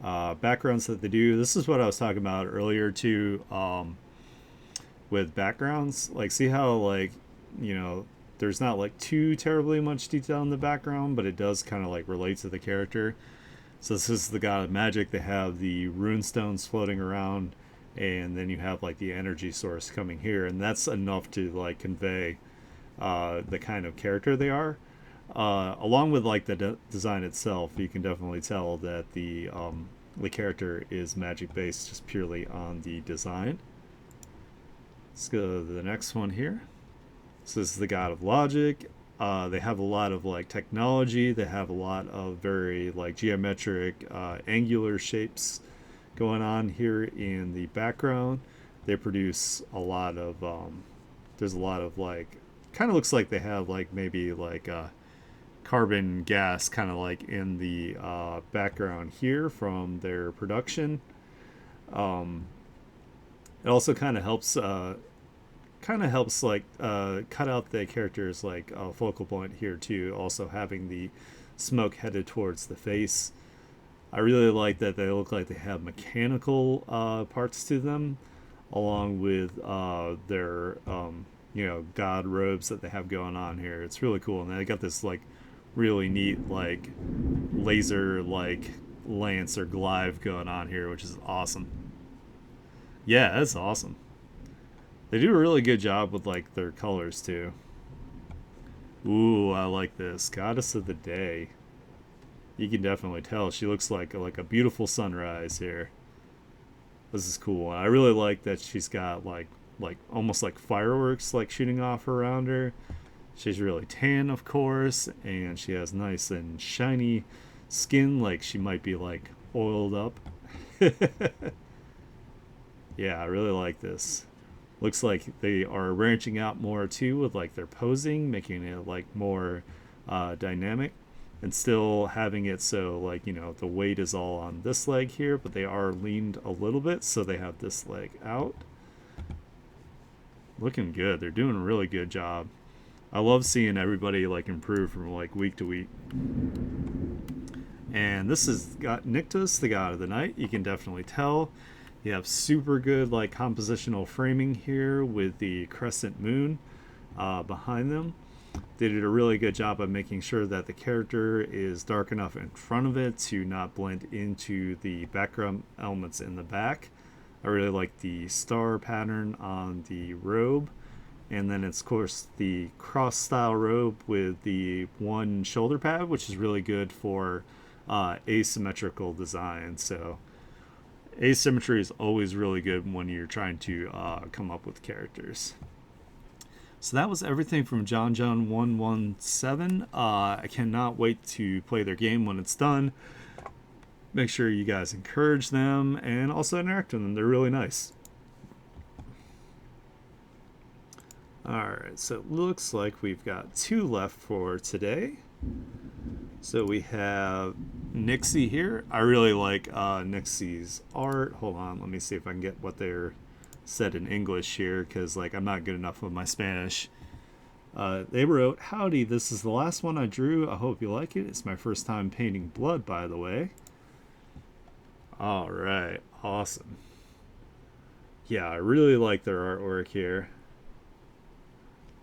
backgrounds that they do. This is what I was talking about earlier too, with backgrounds. Like, see how like, you know, there's not like too terribly much detail in the background, but it does kind of like relate to the character. So this is the god of magic. They have the rune stones floating around, and then you have like the energy source coming here, and that's enough to like convey the kind of character they are. Along with like the design itself, you can definitely tell that the character is magic based just purely on the design. Let's go to the next one here. So this is the god of logic. They have a lot of like technology. They have a lot of very like geometric, angular shapes going on here in the background. They produce a lot of there's a lot of like, kind of looks like they have like maybe like carbon gas kind of like in the background here from their production. It also kind of helps like cut out the character's like focal point here too, also having the smoke headed towards the face. I really like that they look like they have mechanical parts to them, along with their god robes that they have going on here. It's really cool, and they got this like really neat like laser like lance or glaive going on here, which is awesome. Yeah, that's awesome. They do a really good job with like their colors too. Ooh, I like this goddess of the day. You can definitely tell she looks like a beautiful sunrise here. This is cool. I really like that she's got like almost like fireworks like shooting off around her. She's really tan, of course, and she has nice and shiny skin, like she might be like oiled up. Yeah, I really like this. Looks like they are branching out more too with like their posing, making it like more dynamic, and still having it so like, you know, the weight is all on this leg here, but they are leaned a little bit, so they have this leg out. Looking good. They're doing a really good job. I love seeing everybody like improve from like week to week. And this is got Nyctos, the god of the night. You can definitely tell. You have super good like compositional framing here with the crescent moon behind them. They did a really good job of making sure that the character is dark enough in front of it to not blend into the background elements in the back. I really like the star pattern on the robe. And then it's, of course, the cross style robe with the one shoulder pad, which is really good for asymmetrical design. So asymmetry is always really good when you're trying to come up with characters. So that was everything from John 117. I cannot wait to play their game when it's done. Make sure you guys encourage them and also interact with them. They're really nice. Alright, so it looks like we've got 2 left for today. So we have Nixie here. I really like Nixie's art. Hold on, let me see if I can get what they're said in English here, because like I'm not good enough with my Spanish. They wrote, "Howdy, this is the last one I drew. I hope you like it. It's my first time painting blood, by the way." All right, awesome. Yeah, I really like their artwork here.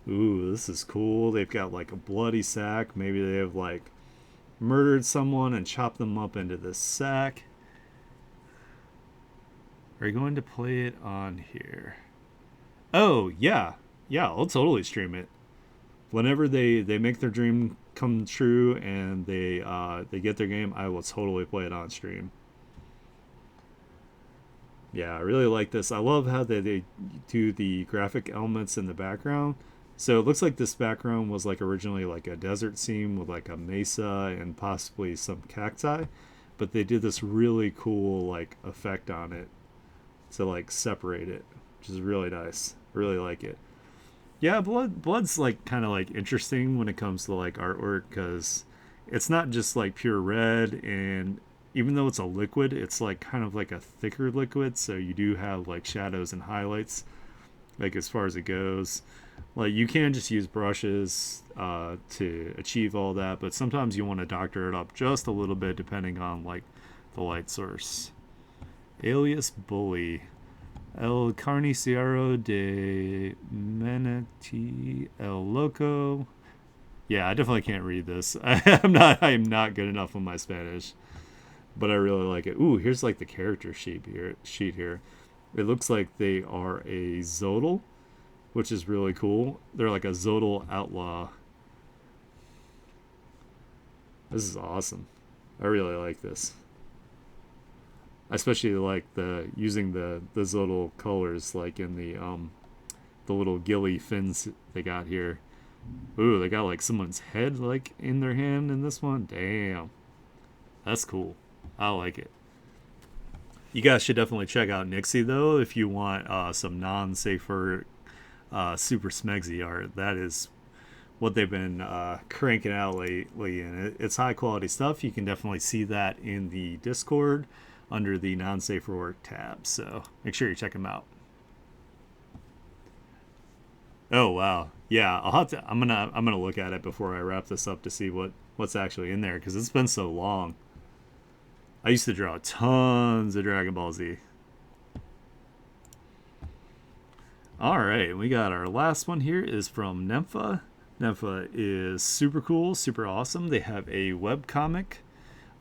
Ooh, this is cool. They've got like a bloody sack. Maybe they have like murdered someone and chopped them up into this sack. Are you going to play it on here? Oh, yeah. Yeah, I'll totally stream it. Whenever they make their dream come true and they get their game, I will totally play it on stream. Yeah, I really like this. I love how they do the graphic elements in the background. So it looks like this background was like originally like a desert scene with like a mesa and possibly some cacti, but they did this really cool like effect on it to like separate it, which is really nice. Really like it. Yeah, blood's like kind of like interesting when it comes to like artwork because it's not just like pure red, and even though it's a liquid, it's like kind of like a thicker liquid, so you do have like shadows and highlights like as far as it goes. Like you can just use brushes to achieve all that, but sometimes you want to doctor it up just a little bit depending on like the light source. Alias Bully. El Carnicero de Menati El Loco. Yeah, I definitely can't read this. I am not good enough on my Spanish, but I really like it. Ooh, here's like the character sheet here. It looks like they are a Zodal, which is really cool. They're like a Zodal outlaw. This is awesome. I really like this. I especially like the using the Zodal colors like in the little gilly fins they got here. Ooh, they got like someone's head like in their hand in this one. Damn. That's cool. I like it. You guys should definitely check out Nixie though if you want some non-safer super smegsy art. That is what they've been cranking out lately, and it's high quality stuff. You can definitely see that in the Discord under the non-safe for work tab. So make sure you check them out. Oh wow, yeah. I'll have to. I'm gonna look at it before I wrap this up to see what's actually in there because it's been so long. I used to draw tons of Dragon Ball Z. All right, we got our last one here is from Nympha. Nympha is super cool, super awesome. They have a web comic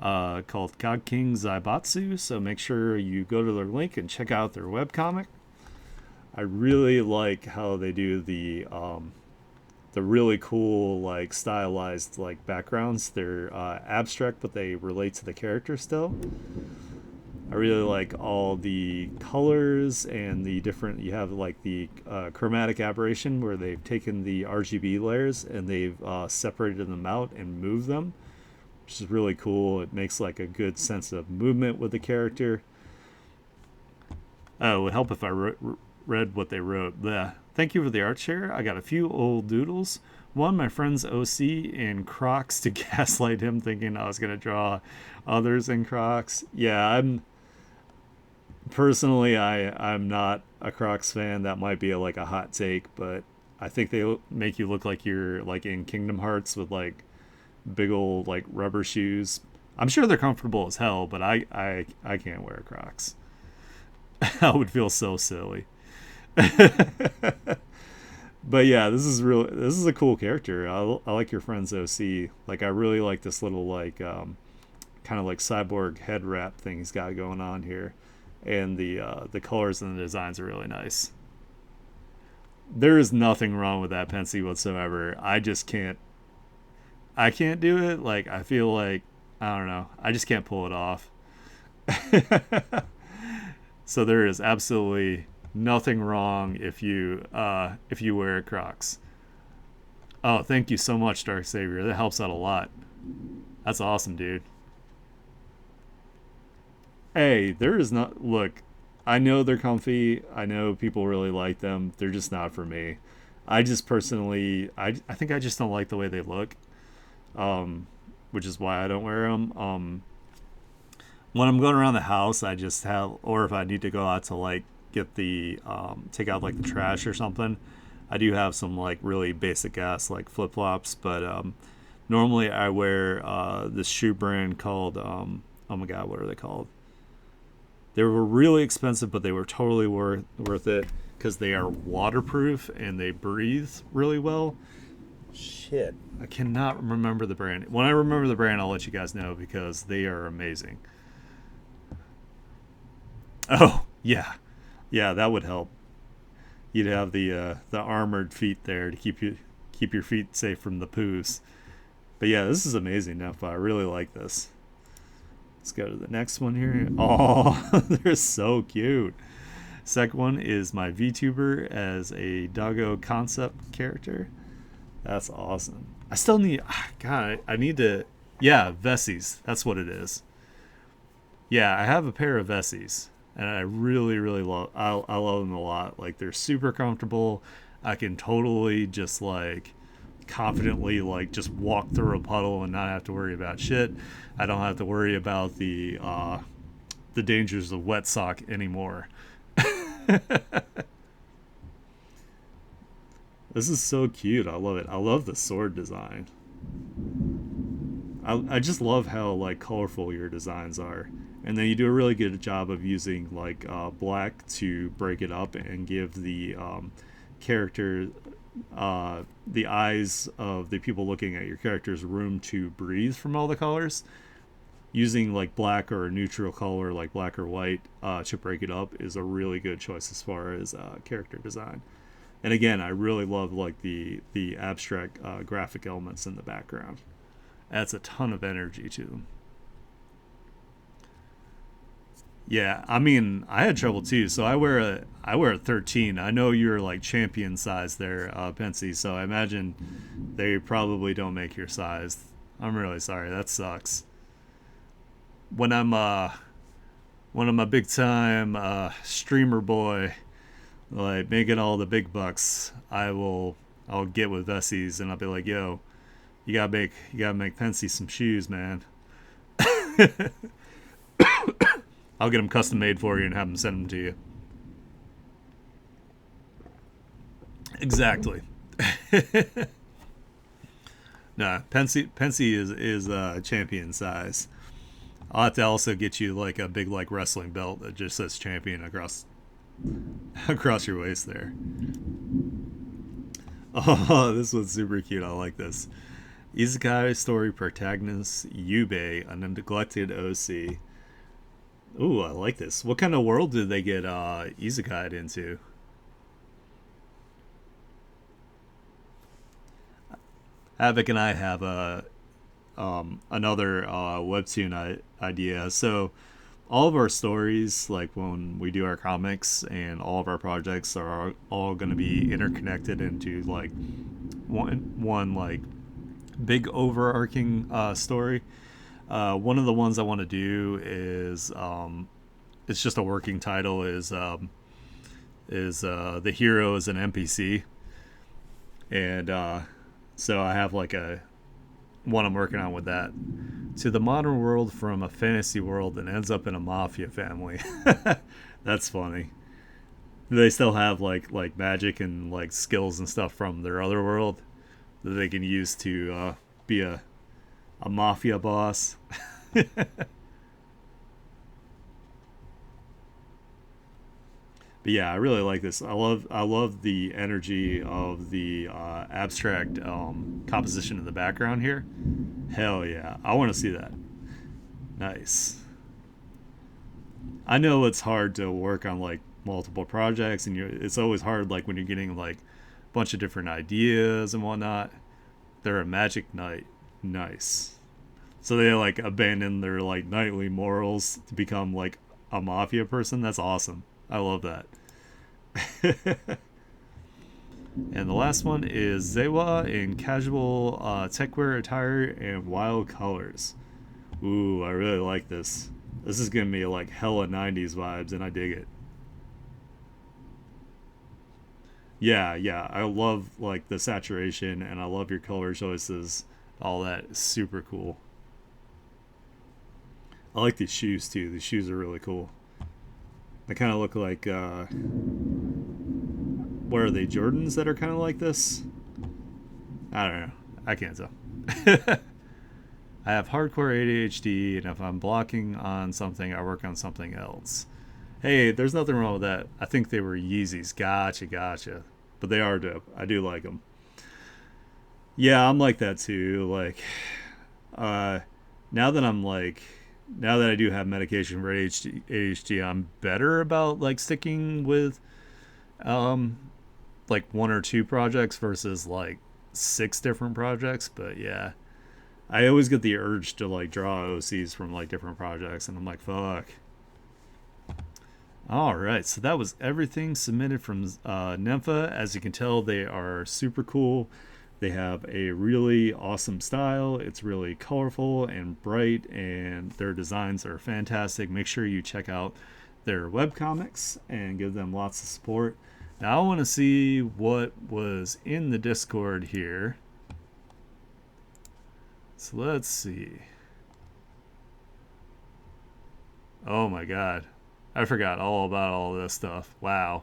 called God King Zaibatsu, so make sure you go to their link and check out their web comic. I really like how they do the really cool like stylized like backgrounds. They're abstract, but they relate to the character still. I really like all the colors and the different. You have like the chromatic aberration where they've taken the RGB layers and they've separated them out and moved them, which is really cool. It makes like a good sense of movement with the character. Oh, it would help if I read what they wrote. Bleh. Thank you for the art share. I got a few old doodles. One, my friend's OC in Crocs to gaslight him, thinking I was gonna draw others in Crocs. Yeah, I'm not a Crocs fan. That might be like a hot take, but I think they make you look like you're like in Kingdom Hearts with like big old like rubber shoes. I'm sure they're comfortable as hell, but I can't wear Crocs. I would feel so silly. But yeah, this is a cool character. I like your friend's OC. Like I really like this little like kind of like cyborg head wrap thing he's got going on here, and the colors and the designs are really nice. There is nothing wrong with that Pensy whatsoever. I can't do it. Like I feel like I don't know. I just can't pull it off. So there is absolutely nothing wrong if you wear Crocs. Oh, thank you so much, Dark Savior. That helps out a lot. That's awesome, dude. Hey, there is not. Look, I know they're comfy. I know people really like them. They're just not for me. I just personally, I think I just don't like the way they look, um, which is why I don't wear them. When I'm going around the house, I just have, or if I need to go out to like get the take out like the trash or something, I do have some like really basic ass like flip flops. But normally I wear this shoe brand called oh my god, what are they called? They were really expensive, but they were totally worth it because they are waterproof and they breathe really well. Shit, I cannot remember the brand. When I remember the brand, I'll let you guys know because they are amazing. Oh yeah, yeah, that would help. You'd have the armored feet there to keep your feet safe from the poos. But yeah, this is amazing, Nephi. I really like this. Let's go to the next one here. Oh, they're so cute. Second one is my VTuber as a doggo concept character. That's awesome. I still need. God, I need to. Yeah, Vessies. That's what it is. Yeah, I have a pair of Vessies, and I really, really love. I love them a lot. Like they're super comfortable. I can totally just like confidently like just walk through a puddle and not have to worry about shit. I don't have to worry about the dangers of wet sock anymore. This is so cute. I love it. I love the sword design. I just love how like colorful your designs are, and then you do a really good job of using like black to break it up and give the character the eyes of the people looking at your characters room to breathe from all the colors. Using like black or a neutral color like black or white to break it up is a really good choice as far as character design. And again, I really love like the abstract graphic elements in the background. Adds a ton of energy to them. Yeah, I mean, I had trouble too. So I wear a 13. I know you're like champion size there, Pensy. So I imagine they probably don't make your size. I'm really sorry. That sucks. When I'm a big time streamer boy, like making all the big bucks, I'll get with Vessies and I'll be like, yo, you gotta make Pensy some shoes, man. I'll get them custom made for you and have them send them to you. Exactly. Nah, Pensy is champion size. I'll have to also get you like a big like wrestling belt that just says champion across your waist there. Oh, this one's super cute. I like this. Isekai story protagonist Yubei, a neglected OC. Ooh, I like this. What kind of world did they get Isekai into? Havoc and I have a another webtoon idea. So all of our stories, like when we do our comics and all of our projects, are all going to be interconnected into like one like big overarching story. One of the ones I want to do is it's just a working title is the hero is an NPC, and so I have like a one I'm working on with that. To the modern world from a fantasy world and ends up in a mafia family. That's funny. They still have like magic and like skills and stuff from their other world that they can use to be a mafia boss. But yeah, I really like this. I love the energy of the abstract composition in the background here. Hell yeah, I want to see that. Nice. I know it's hard to work on like multiple projects, and it's always hard like when you're getting like a bunch of different ideas and whatnot. They're a magic knight. Nice. So they like abandon their like knightly morals to become like a mafia person. That's awesome. I love that. And the last one is Zewa in casual techwear attire and wild colors. Ooh, I really like this. This is giving me like hella 90s vibes, and I dig it. Yeah, yeah, I love like the saturation, and I love your color choices. All that is super cool. I like these shoes too. These shoes are really cool. They kind of look like what are they, Jordans that are kind of like this? I don't know. I can't tell. I have hardcore ADHD, and if I'm blocking on something, I work on something else. Hey, there's nothing wrong with that. I think they were Yeezys. Gotcha, gotcha. But they are dope. I do like them. Yeah, I'm like that too. Uh, now that I'm like, now that I do have medication for ADHD, I'm better about like sticking with um like one or two projects versus like six different projects. But yeah, I always get the urge to like draw OCs from like different projects, and I'm like, fuck. All right, so that was everything submitted from Nympha. As you can tell, they are super cool. They have a really awesome style. It's really colorful and bright, and their designs are fantastic. Make sure you check out their webcomics and give them lots of support. Now, I want to see what was in the Discord here. So let's see. Oh my god. I forgot all about all this stuff. Wow.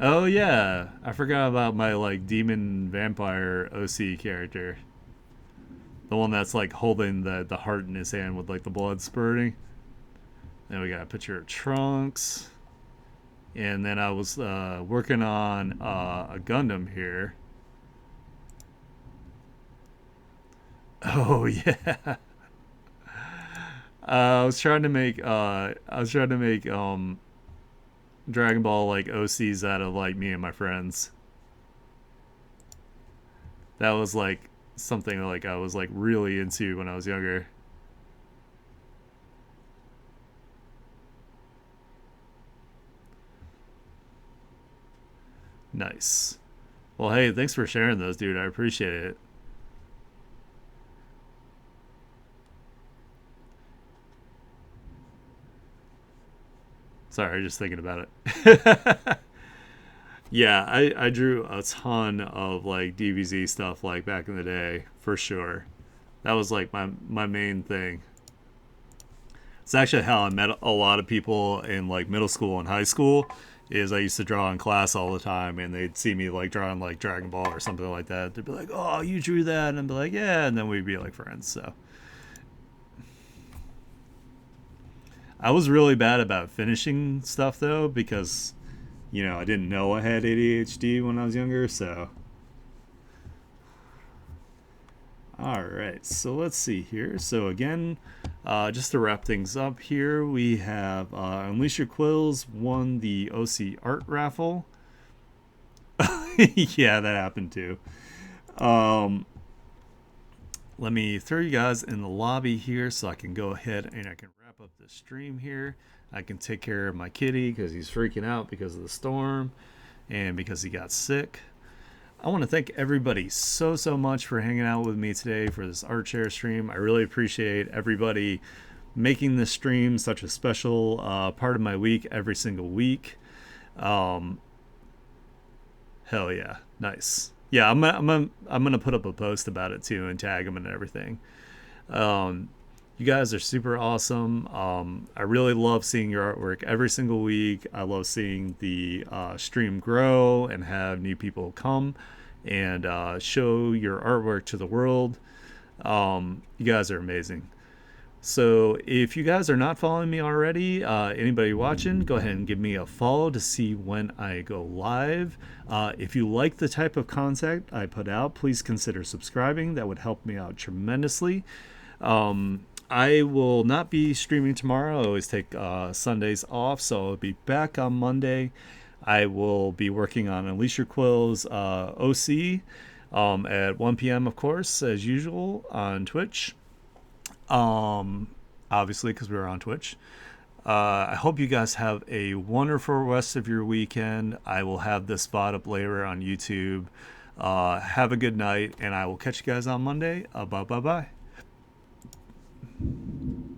Oh yeah, I forgot about my like demon vampire OC character. The one that's like holding the heart in his hand with like the blood spurting. Then we got a picture of Trunks. And then I was working on a Gundam here. Oh yeah. I was trying to make Dragon Ball like OCs out of like me and my friends. That was like something like I was like really into when I was younger. Nice. Well, hey, thanks for sharing those, dude. I appreciate it. Sorry, just thinking about it. Yeah, I drew a ton of like DBZ stuff like back in the day for sure. That was like my main thing. It's actually how I met a lot of people in like middle school and high school. Is I used to draw in class all the time, and they'd see me like drawing like Dragon Ball or something like that. They'd be like, "Oh, you drew that," and I'd be like, "Yeah," and then we'd be like friends. So I was really bad about finishing stuff though because I didn't know I had ADHD when I was younger. So all right, so let's see here. So again, just to wrap things up here, we have Unleash Your Quills won the OC Art Raffle. Yeah, that happened too. Um, Let me throw you guys in the lobby here so I can go ahead and I can wrap up the stream here. I can take care of my kitty because he's freaking out because of the storm and because he got sick. I want to thank everybody so much for hanging out with me today for this artshare stream. I really appreciate everybody making this stream such a special part of my week every single week. Um, Hell yeah, nice. Yeah, I'm gonna put up a post about it too and tag them and everything. Um, you guys are super awesome. I really love seeing your artwork every single week. I love seeing the stream grow and have new people come and show your artwork to the world. You guys are amazing. So if you guys are not following me already, anybody watching, go ahead and give me a follow to see when I go live. If you like the type of content I put out, please consider subscribing. That would help me out tremendously. I will not be streaming tomorrow. I always take Sundays off, so I'll be back on Monday. I will be working on Unleash Your Quills OC at 1 p.m., of course, as usual, on Twitch. Obviously, because we were on Twitch. I hope you guys have a wonderful rest of your weekend. I will have this spot up later on YouTube. Have a good night, and I will catch you guys on Monday. Bye.